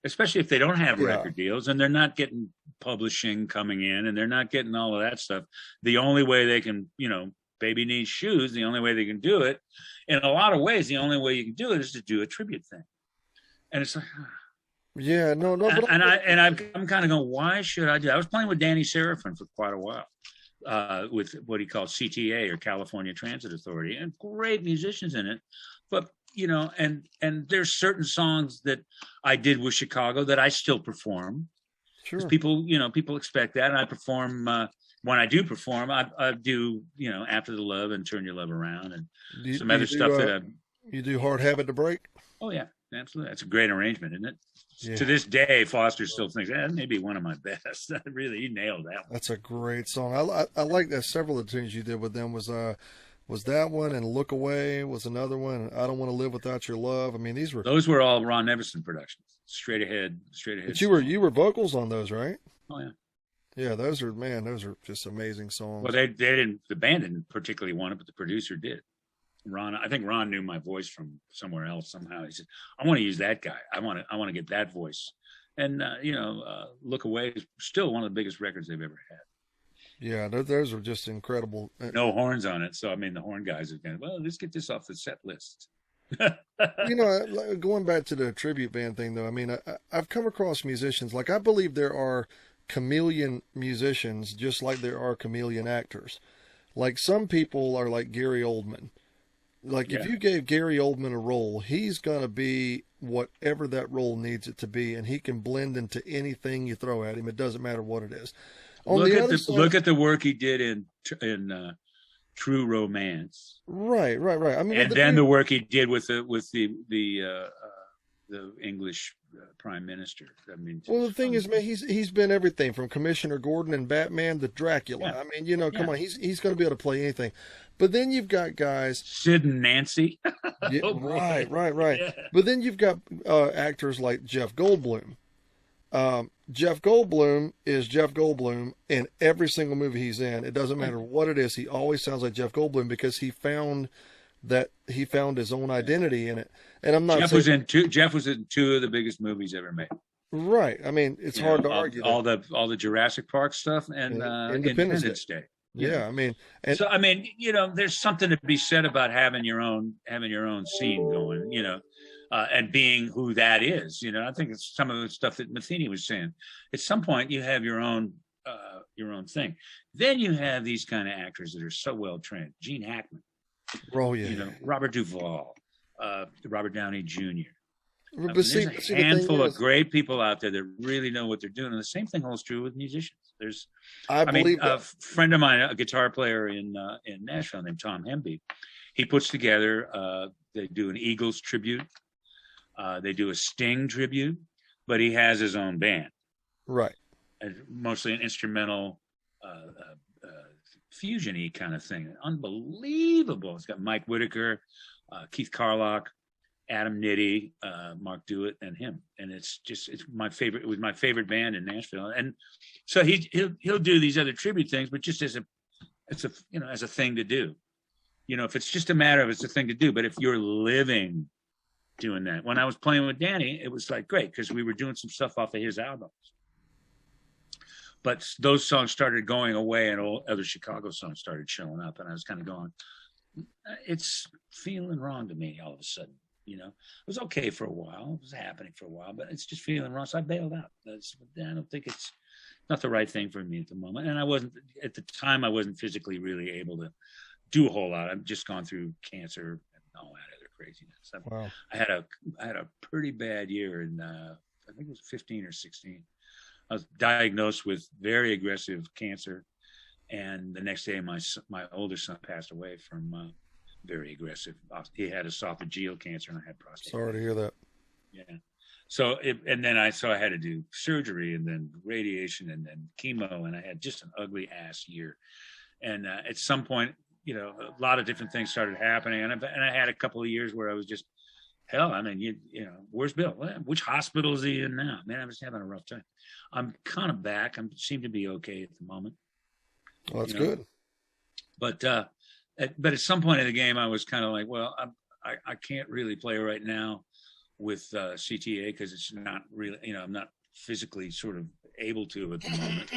especially if they don't have record deals and they're not getting publishing coming in and they're not getting all of that stuff. The only way they can, baby needs shoes. The only way they can do it, in a lot of ways, the only way you can do it is to do a tribute thing. And it's like, yeah, no. I'm kind of going, why should I do that? I was playing with Danny Seraphin for quite a while. with what he calls CTA, or California Transit Authority, and great musicians in it. But and there's certain songs that I did with Chicago that I still perform. Sure. People, people expect that, and I perform. When I do perform, I do, After the Love and Turn Your Love Around, and some other stuff that you do Hard Habit to Break. Oh yeah, absolutely. That's a great arrangement, isn't it? Yeah. To this day, Foster still thinks that may be one of my best. Really, you nailed that one. That's a great song. I like that. Several of the tunes you did with them was that one, and Look Away was another one. I Don't Want to Live Without Your Love. I mean, those were all Ron Nevison productions. Straight ahead. But you were vocals on those, right? Oh yeah. Yeah, those are just amazing songs. Well, the band didn't particularly want it, but the producer did. I think Ron knew my voice from somewhere else somehow. He said, "I want to use that guy. I want to get that voice." And Look Away is still one of the biggest records they've ever had. Yeah, those are just incredible. No horns on it, so I mean the horn guys have been, well, let's get this off the set list. Going back to the tribute band thing, though, I mean, I've come across musicians, like, I believe there are chameleon musicians just like there are chameleon actors. Like, some people are like Gary Oldman. Like, if you gave Gary Oldman a role, he's going to be whatever that role needs it to be, and he can blend into anything you throw at him. It doesn't matter what it is. Look at the work he did in True Romance. Right. I mean, and then the work he did with the English Prime Minister. I mean, well, the thing is, man, he's been everything from Commissioner Gordon and Batman to Dracula. Yeah. I mean, come on, he's going to be able to play anything. But then you've got guys, Sid and Nancy. Yeah, right. Yeah. But then you've got actors like Jeff Goldblum. Jeff Goldblum is Jeff Goldblum in every single movie he's in. It doesn't matter what it is. He always sounds like Jeff Goldblum because he found his own identity in it. And I'm not Jeff was in two of the biggest movies ever made. Right. I mean, it's hard to argue all the Jurassic Park stuff and Independence Day. Yeah, I mean, there's something to be said about having your own scene going, and being who that is. I think it's some of the stuff that Matheny was saying. At some point, you have your own thing. Then you have these kind of actors that are so well trained. Gene Hackman. Oh yeah. Robert Duvall, Robert Downey Jr. There's a handful of great people out there that really know what they're doing, and the same thing holds true with musicians. A friend of mine, a guitar player in Nashville named Tom Hemby, he puts together. They do an Eagles tribute, they do a Sting tribute, but he has his own band, right? Mostly an instrumental, fusion-y kind of thing. Unbelievable. It's got Mike Whitaker, Keith Carlock, Adam Nitti, Mark Dewitt, and him, and it's my favorite. It was my favorite band in Nashville, and so he'll do these other tribute things, but just as a thing to do. If it's just a matter of it's a thing to do, but if you're living doing that. When I was playing with Danny, it was like great because we were doing some stuff off of his albums, but those songs started going away, and all other Chicago songs started showing up, and I was kind of going, it's feeling wrong to me all of a sudden. It was okay for a while. It was happening for a while, but it's just feeling wrong. So I bailed out. I don't think it's not the right thing for me at the moment. And I wasn't physically really able to do a whole lot. I've just gone through cancer and all that other craziness. Wow. I had a pretty bad year in, I think it was 15 or 16. I was diagnosed with very aggressive cancer. And the next day, my older son passed away from very aggressive. He had esophageal cancer, and I had prostate. Sorry to hear that. Yeah. So I had to do surgery, and then radiation, and then chemo, and I had just an ugly ass year. And at some point, a lot of different things started happening, and I had a couple of years where I was just, hell, I mean, where's Bill? Well, which hospital is he in now? Man, I was having a rough time. I'm kind of back. I seem to be okay at the moment. Well, that's good. But at some point in the game, I was kind of like, well, I can't really play right now with CTA because it's not really, I'm not physically sort of able to at the moment.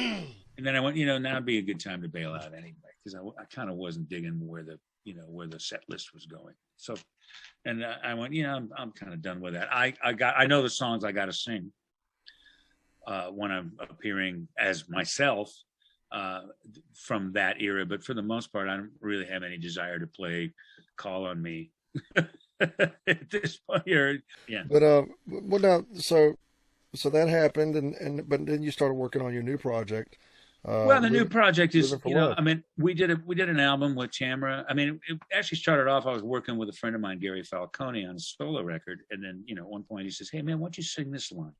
And then I went, now would be a good time to bail out anyway because I kind of wasn't digging where the set list was going. So, and I went, I'm kind of done with that. I know the songs I got to sing when I'm appearing as myself. from that era. But for the most part, I don't really have any desire to play Call on Me at this point. Yeah. But well, now, so that happened, and but then you started working on your new project. Well, the new project is, Living for Love. I mean, we did an album with Tamara. I mean, it actually started off, I was working with a friend of mine, Gary Falcone, on a solo record. And then, at one point he says, "Hey man, why don't you sing this line?"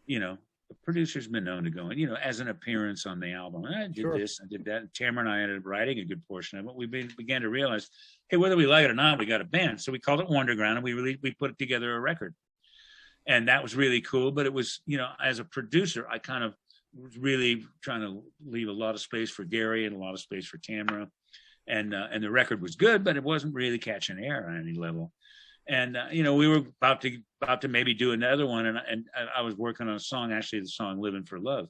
The producer's been known to go in, as an appearance on the album. And I did this, I did that. And Tamara and I ended up writing a good portion of it. We began to realize, hey, whether we like it or not, we got a band. So we called it Wonderground, and we put together a record. And that was really cool. But it was, as a producer, I kind of was really trying to leave a lot of space for Gary and a lot of space for Tamara. And the record was good, but it wasn't really catching air on any level. And, we were about to maybe do another one. And I was working on a song, actually the song Living for Love,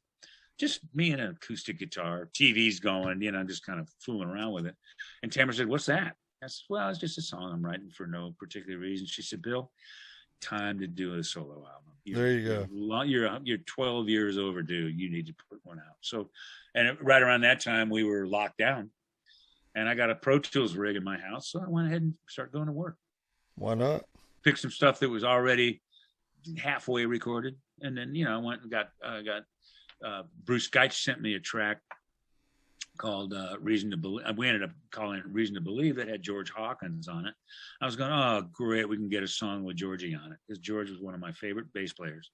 just me and an acoustic guitar, TV's going, just kind of fooling around with it. And Tamara said, "What's that?" I said, "Well, it's just a song I'm writing for no particular reason." She said, "Bill, time to do a solo album. There you go. You're 12 years overdue. You need to put one out." So, and right around that time we were locked down, and I got a Pro Tools rig in my house. So I went ahead and started going to work. Why not? Picked some stuff that was already halfway recorded. And then, I went and got Bruce Geitz sent me a track called Reason to Believe. We ended up calling it Reason to Believe, that had George Hawkins on it. I was going, oh, great, we can get a song with Georgie on it. Because George was one of my favorite bass players,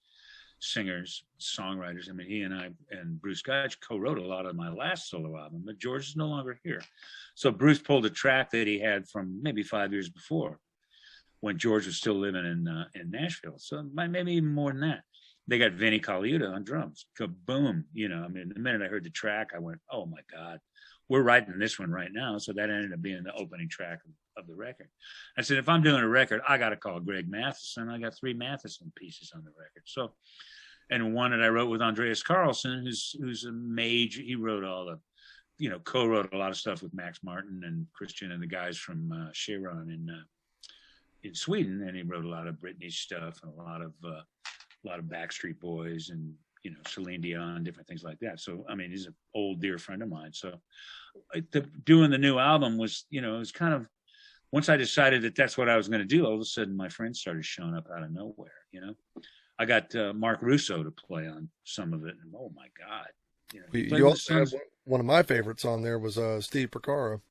singers, songwriters. I mean, he and I and Bruce Geitz co-wrote a lot of my last solo album, but George is no longer here. So Bruce pulled a track that he had from maybe 5 years before, when George was still living in Nashville. So maybe even more than that. They got Vinnie Colaiuta on drums. Kaboom. The minute I heard the track, I went, oh my God, we're writing this one right now. So that ended up being the opening track of the record. I said, if I'm doing a record, I got to call Greg Matheson. I got 3 Matheson pieces on the record. So, and one that I wrote with Andreas Carlson, who's a major, he wrote all the, co-wrote a lot of stuff with Max Martin and Christian and the guys from Chiron in Sweden, and he wrote a lot of Britney stuff and a lot of Backstreet Boys and Celine Dion, different things like that. So I mean, he's an old dear friend of mine. So doing the new album was, it was kind of, once I decided that that's what I was going to do, all of a sudden my friends started showing up out of nowhere. I got Mark Russo to play on some of it, and oh my God, you also had one of my favorites on there was Steve Porcaro.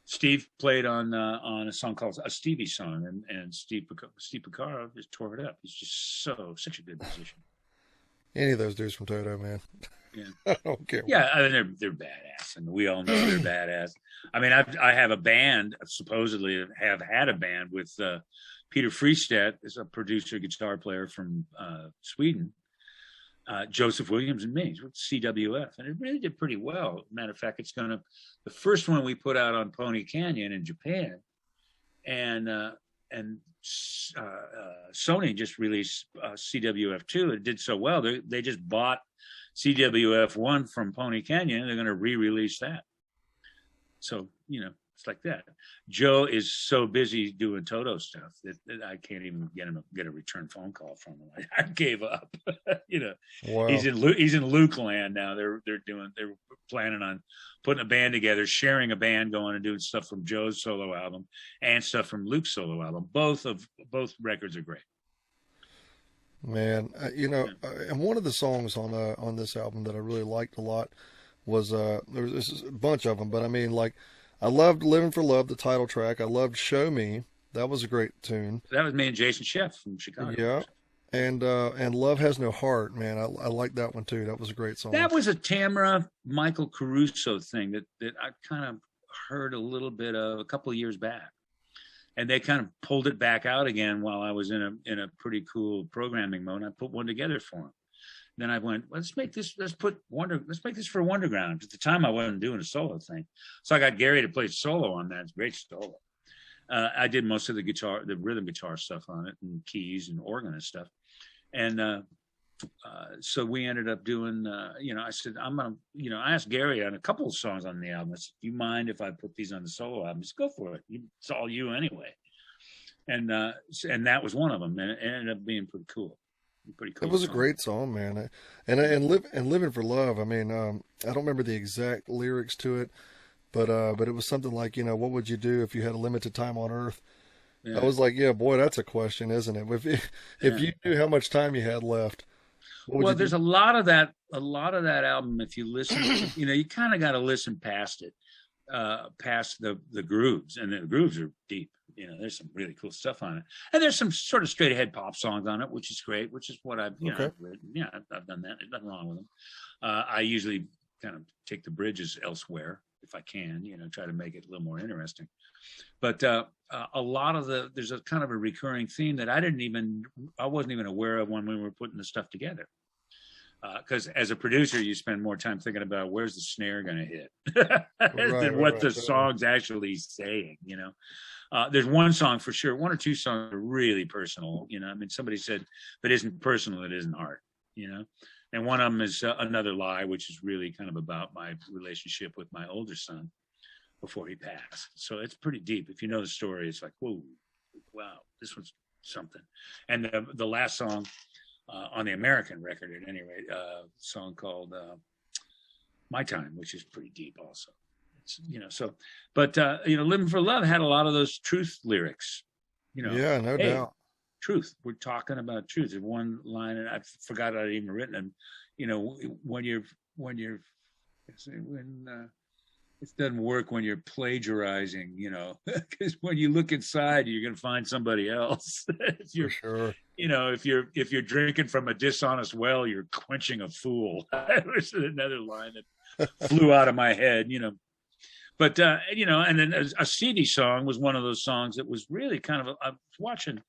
Steve played on a song called a Stevie song, and Steve Porcaro just tore it up. He's just such a good musician. Any of those dudes from Toto, man. Yeah, I don't care. Yeah, I mean they're badass, and we all know they're badass. I mean, I have a band, supposedly have had a band with Peter Fristedt, is a producer, guitar player from Sweden. Joseph Williams and me with CWF, and it really did pretty well. Matter of fact, the first one we put out on Pony Canyon in Japan, and Sony just released CWF2. It did so well, they just bought CWF1 from Pony Canyon, and they're going to re-release that. So it's like that. Joe is so busy doing Toto stuff that I can't even get a return phone call from him. I gave up. Wow. He's in Luke land now. They're planning on putting a band together, sharing a band, going and doing stuff from Joe's solo album and stuff from Luke's solo album. Both records are great. Man, and one of the songs on this album that I really liked a lot was there's a bunch of them, but I mean, like, I loved Living for Love, the title track. I loved Show Me. That was a great tune. That was me and Jason Sheff from Chicago. Yeah. And Love Has No Heart, man. I like that one too. That was a great song. That was a Tamara Michael Caruso thing that I kind of heard a little bit of a couple of years back. And they kind of pulled it back out again while I was in a pretty cool programming mode. I put one together for them. Then I went, let's make this for Wonderground. At the time I wasn't doing a solo thing. So I got Gary to play solo on that. It's a great solo. I did most of the rhythm guitar stuff on it, and keys and organ and stuff. And so we ended up doing, I said, I asked Gary on a couple of songs on the album. I said, do you mind if I put these on the solo album? He said, go for it. It's all you anyway. And that was one of them. And it ended up being pretty cool. Pretty cool. It was song. a great song, man. And Living for Love. I mean, I don't remember the exact lyrics to it, but it was something like, what would you do if you had a limited time on Earth? Yeah. I was like, yeah, boy, that's a question, isn't it? If you knew how much time you had left, what would you there's do? a lot of that album. If you listen, you kind of got to listen past it, past the grooves, and the grooves are deep. There's some really cool stuff on it, and there's some sort of straight ahead pop songs on it, which is great. Which is what I've I've written. Yeah, I've done that. There's nothing wrong with them. I usually kind of take the bridges elsewhere if I can. Try to make it a little more interesting. But a lot of there's a kind of a recurring theme that I wasn't even aware of when we were putting the stuff together. Because as a producer, you spend more time thinking about where's the snare going to hit than what the song's actually saying. There's one song for sure, one or two songs are really personal. I mean, somebody said, if it isn't personal, it isn't art. And one of them is Another Lie, which is really kind of about my relationship with my older son before he passed. So it's pretty deep. If you know the story, it's like, whoa, wow, this was something. And the last song on the American record, at any rate, a song called My Time, which is pretty deep also. It's, but Living for Love had a lot of those truth lyrics. Yeah, no doubt. Truth. We're talking about truth. There's one line, and I forgot I'd even written them. When it doesn't work when you're plagiarizing, because when you look inside, you're going to find somebody else. For sure. If you're drinking from a dishonest well, you're quenching a fool. There's another line that flew out of my head, But, and then a CD song was one of those songs that was really kind of, I was watching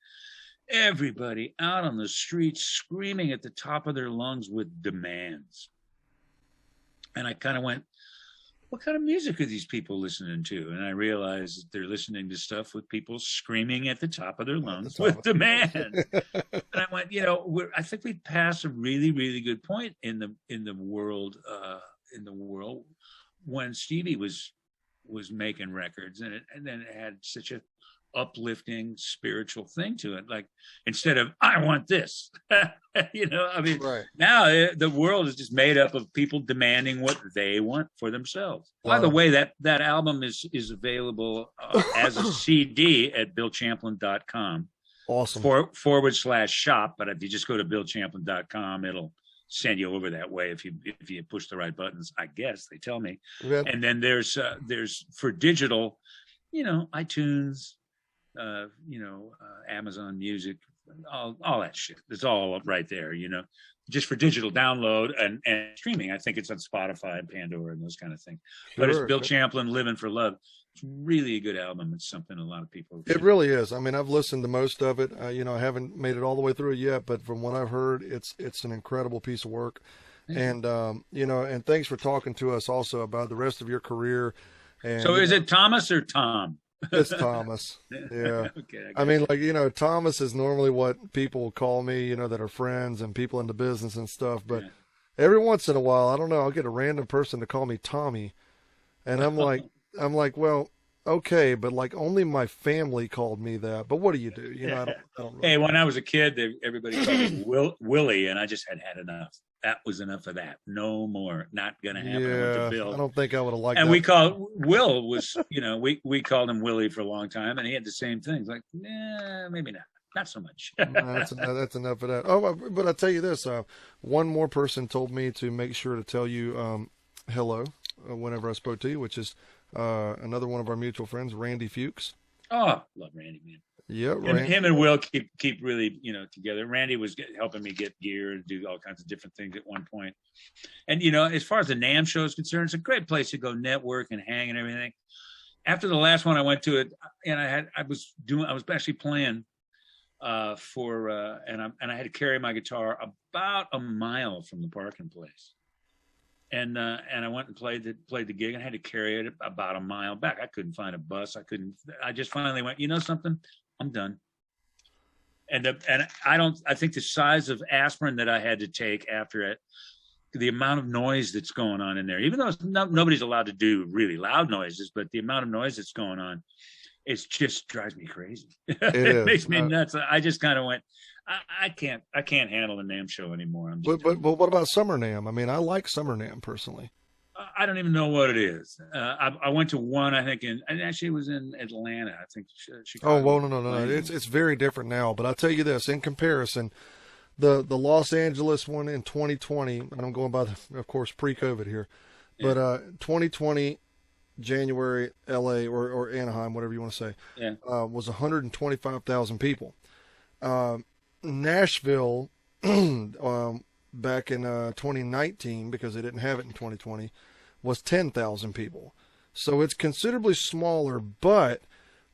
everybody out on the streets screaming at the top of their lungs with demands. And I kind of went, what kind of music are these people listening to? And I realized that they're listening to stuff with people screaming at the top of their lungs with demands. And I went, I think we passed a really, really good point in the world when Stevie was making records, and then it had such a uplifting spiritual thing to it. Like, instead of I want this, Right. Now the world is just made up of people demanding what they want for themselves. By the way, that album is available as a CD at BillChamplin.com. Awesome. /shop. But if you just go to BillChamplin.com, it'll send you over that way if you push the right buttons, I guess they tell me. Yep. And then there's for digital, iTunes, Amazon Music, all that shit. It's all right there, just for digital download and streaming. I think it's on Spotify and Pandora and those kind of things. But it's Bill Champlin, Living for Love. It's really a good album. It's something a lot of people. It really is. I mean, I've listened to most of it. I haven't made it all the way through it yet, but from what I've heard, it's an incredible piece of work. And and thanks for talking to us also about the rest of your career. And so, is it Thomas or Tom? It's Thomas. Yeah. Okay. I mean, Thomas is normally what people call me, that are friends and people in the business and stuff. But every once in a while, I don't know, I'll get a random person to call me Tommy, and I'm like, well, okay, but only my family called me that. But what do you do? I don't really. Hey, when I was a kid, everybody called me Willie, and I just had enough. That was enough of that. No more. Not going to happen. Yeah, with Bill. I don't think I would have liked and that. we called Will was, we called him Willie for a long time, and he had the same things. Like, maybe not. Not so much. That's enough of that. Oh, but I'll tell you this. One more person told me to make sure to tell you hello whenever I spoke to you, which is another one of our mutual friends, Randy Fuchs. Oh, love Randy, man. Yeah, him and Will keep really together. Randy was helping me get gear and do all kinds of different things at one point. And as far as the NAMM show is concerned, it's a great place to go network and hang and everything. After the last one I went to, and I was actually playing and I had to carry my guitar about a mile from the parking place. And I went and played the gig and had to carry it about a mile back. I couldn't find a bus. I just finally went, something? I'm done. And I think the size of aspirin that I had to take after it, the amount of noise that's going on in there, even though nobody's allowed to do really loud noises, but the amount of noise that's going on, it just drives me crazy. It It makes me nuts. I just kind of went, I can't handle the NAMM show anymore. But what about Summer NAMM? I mean, I like Summer NAMM personally. I don't even know what it is. I went to one, I think, and actually it was in Atlanta. I think Chicago. Oh, well, no. It's very different now. But I'll tell you this, in comparison, the Los Angeles one in 2020, and I'm going by, of course, pre-COVID here, but 2020, January, LA or Anaheim, whatever you want to say, was 125,000 people. Nashville, back in 2019, because they didn't have it in 2020, was 10,000 people. So it's considerably smaller, but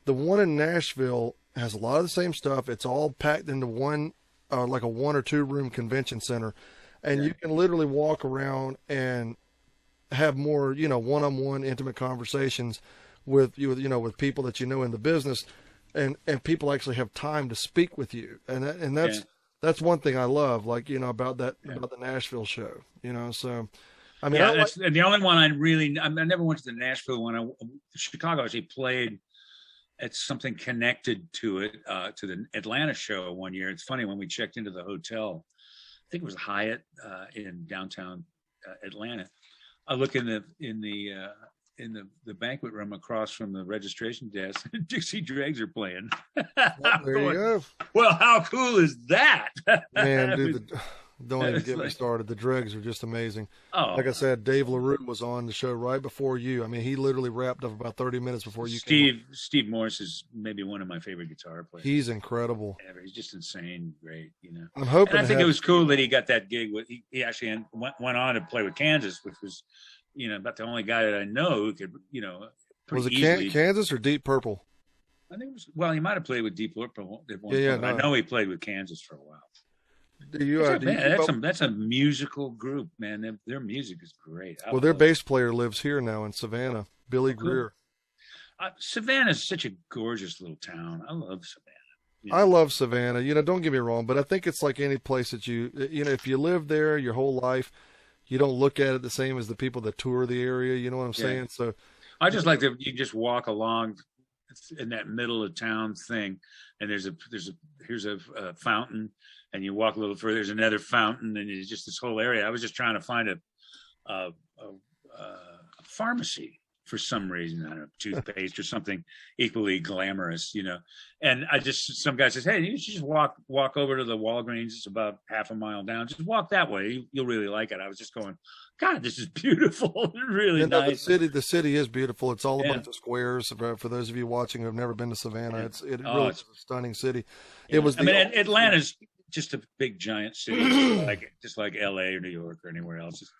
the one in Nashville has a lot of the same stuff. It's all packed into one, like a 1 or 2 room convention center, and you can literally walk around and have more, one-on-one intimate conversations with people that you know in the business, and people actually have time to speak with you, and that's one thing I love, about the Nashville show, So, I mean, that's the only one I never went to the Nashville one. Chicago actually played at something connected to it, to the Atlanta show one year. It's funny, when we checked into the hotel, I think it was Hyatt in downtown Atlanta. I look in the banquet room across from the registration desk. Dixie Dregs are playing. There you go. Well, how cool is that? Man, dude, don't even get me started. The Dregs are just amazing. Oh, like I said, Dave LaRue was on the show right before you. I mean, he literally wrapped up about 30 minutes before you came on. Steve Morse is maybe one of my favorite guitar players. He's incredible. Ever. He's just insane, great. I'm hoping. And I think it was cool that he got that gig. He actually went on to play with Kansas, which was, about the only guy that I know who could, was it easily. Kansas or Deep Purple? I think it was. Well, he might have played with Deep Purple at one point. No. I know he played with Kansas for a while. That's a musical group, man. Their music is great. Their bass player lives here now in Savannah, Billy Greer. Savannah is such a gorgeous little town. I love Savannah. I love Savannah. Don't get me wrong, but I think it's like any place that if you live there your whole life, you don't look at it the same as the people that tour the area. You know what I'm saying? So I just like that you just walk along in that middle of town thing, and here's a fountain, and you walk a little further, there's another fountain, and it's just this whole area. I was just trying to find a pharmacy for some reason. I don't know, toothpaste or something equally glamorous, And some guy says, "Hey, you should just walk over to the Walgreens. It's about half a mile down. Just walk that way. You'll really like it." I was just going, "God, this is beautiful. Really nice." The city is beautiful. It's all a bunch of squares. For those of you watching who have never been to Savannah, it really is a stunning city. Yeah. Atlanta's just a big giant city, just like LA or New York or anywhere else. It's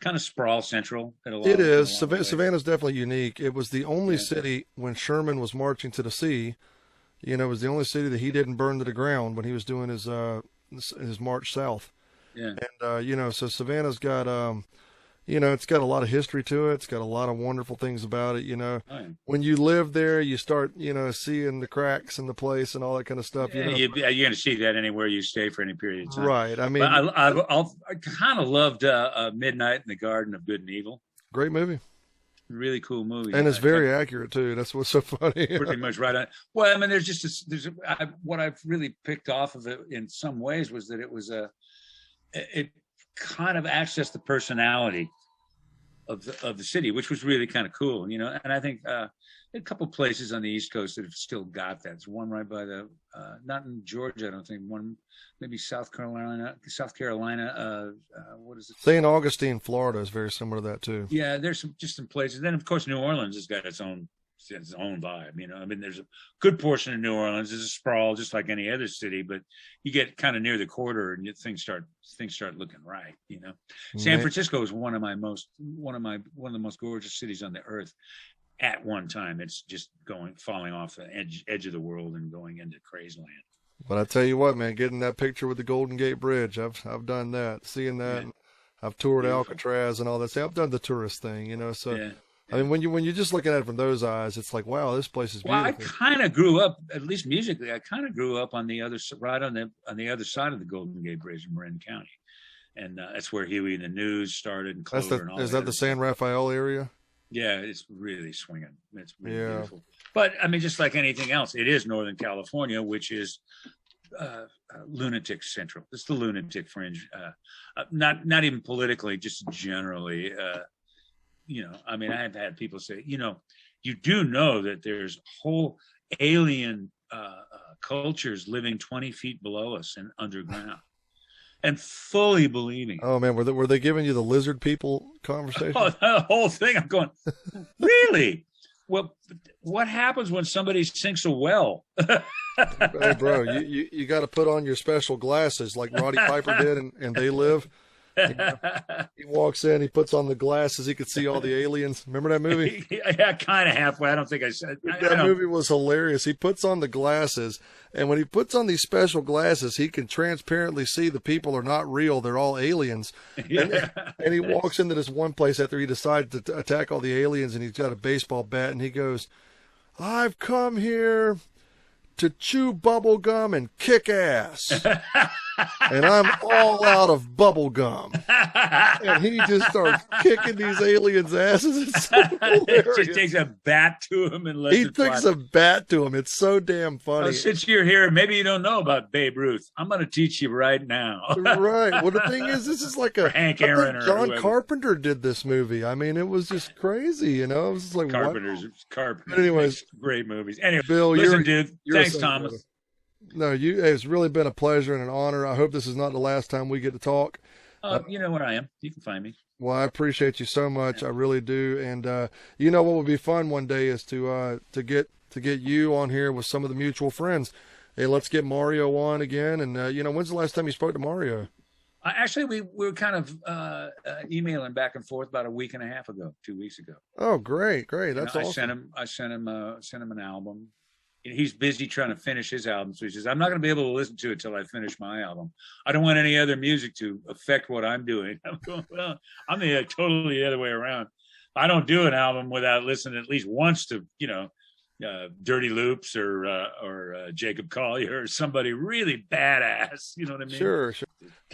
kind of sprawl central. It is. Savannah's definitely unique. It was the only city when Sherman was marching to the sea. It was the only city that he didn't burn to the ground when he was doing his march south. Yeah. And so Savannah's got it's got a lot of history to it. It's got a lot of wonderful things about it. When you live there, you start seeing the cracks in the place and all that kind of stuff. You're going to see that anywhere you stay for any period of time. Right. I mean, I kind of loved Midnight in the Garden of Good and Evil. Great movie. Really cool movie, and it's very accurate too. That's what's so funny. Pretty much right on. Well, I mean, what I've really picked off of it in some ways was that it kind of accessed the personality of the city, which was really kind of cool, And I think a couple places on the East Coast that have still got that. There's one right by not in Georgia, I don't think. One maybe South Carolina. What is it? St. Augustine, Florida is very similar to that too. Yeah, there's some places. Then of course New Orleans has got its own vibe. I mean, there's a good portion of New Orleans is a sprawl, just like any other city, but you get kind of near the quarter and things start looking right. San Francisco is one of the most gorgeous cities on the earth. At one time, it's just falling off the edge of the world and going into crazy land. But I tell you what, man, getting that picture with the Golden Gate Bridge, I've done that, seeing that. Yeah. I've toured Alcatraz and all that. I've done the tourist thing, So. Yeah. I mean, when you're just looking at it from those eyes, it's like, wow, this place is beautiful. Well, I kind of grew up, at least musically, on the other side of the Golden Gate Bridge in Marin County, and that's where Huey and the News started and Clover and all that. Is that the San Rafael area? Yeah, it's really swinging. It's really Yeah. beautiful. But I mean, just like anything else, it is Northern California, which is lunatic central. It's the lunatic fringe. Not even politically, just generally. I mean, I've had people say, you do know that there's whole alien cultures living 20 feet below us and underground, and fully believing it. Oh man, were they giving you the lizard people conversation? Oh, the whole thing. I'm going, really? Well, what happens when somebody sinks a well? Hey, bro, you got to put on your special glasses like Roddy Piper did, and They Live. He walks in, he puts on the glasses, he could see all the aliens. Remember that movie? Yeah, kind of halfway. I don't think I said that. Movie was hilarious. He puts on the glasses, and when he puts on these special glasses, he can transparently see the people are not real. They're all aliens. Yeah. And he walks into this one place after he decided to attack all the aliens, and he's got a baseball bat, and he goes, "I've come here to chew bubble gum and kick ass. And I'm all out of bubble gum." And he just starts kicking these aliens' asses. It's so hilarious. Just takes a bat to him and lets He it fly. takes a bat to him. It's so damn funny. Well, since you're here, maybe you don't know about Babe Ruth. I'm going to teach you right now. Right. Well, the thing is, this is like a Hank I think Aaron or John whoever. Carpenter did this movie. I mean, it was just crazy. It was just like Carpenter. But anyways, great movies. Anyway, Bill, listen, dude. you're Thanks, a Thomas. brother. No, it's really been a pleasure and an honor. I hope this is not the last time we get to talk. You know where I am. You can find me. Well, I appreciate you so much. I really do. And what would be fun one day is to get you on here with some of the mutual friends. Hey, let's get Mario on again. And when's the last time you spoke to Mario? Actually, we were kind of emailing back and forth about a week and a half ago, 2 weeks ago. Oh, great. That's I awesome. sent him an album. He's busy trying to finish his album, so he says, "I'm not going to be able to listen to it till I finish my album. I don't want any other music to affect what I'm doing." I'm going, well, I'm totally the other way around. I don't do an album without listening at least once to Dirty Loops or Jacob Collier or somebody really badass. You know what I mean? Sure.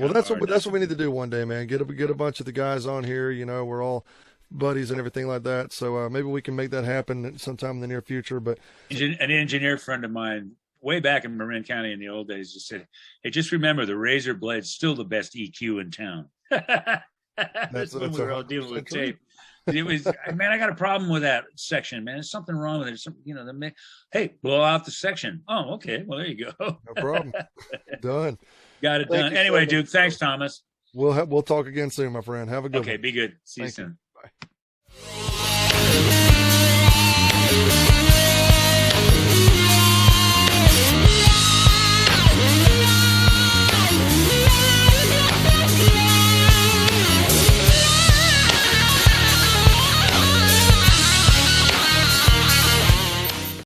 Well, that's what we need to do one day, man. Get a bunch of the guys on here. We're all buddies and everything like that. So maybe we can make that happen sometime in the near future. But an engineer friend of mine way back in Marin County in the old days just said, "Hey, just remember the razor blade's still the best EQ in town." That's when we were all dealing with tape. It was, man, I got a problem with that section, man. There's something wrong with it. Hey, blow out the section. Oh, okay. Well, there you go. No problem. Done. Got it Thank done. you Anyway, so much, dude, thanks, Thomas. We'll talk again soon, my friend. Have a good one. Okay, be good. See you Thank you. soon. Bye.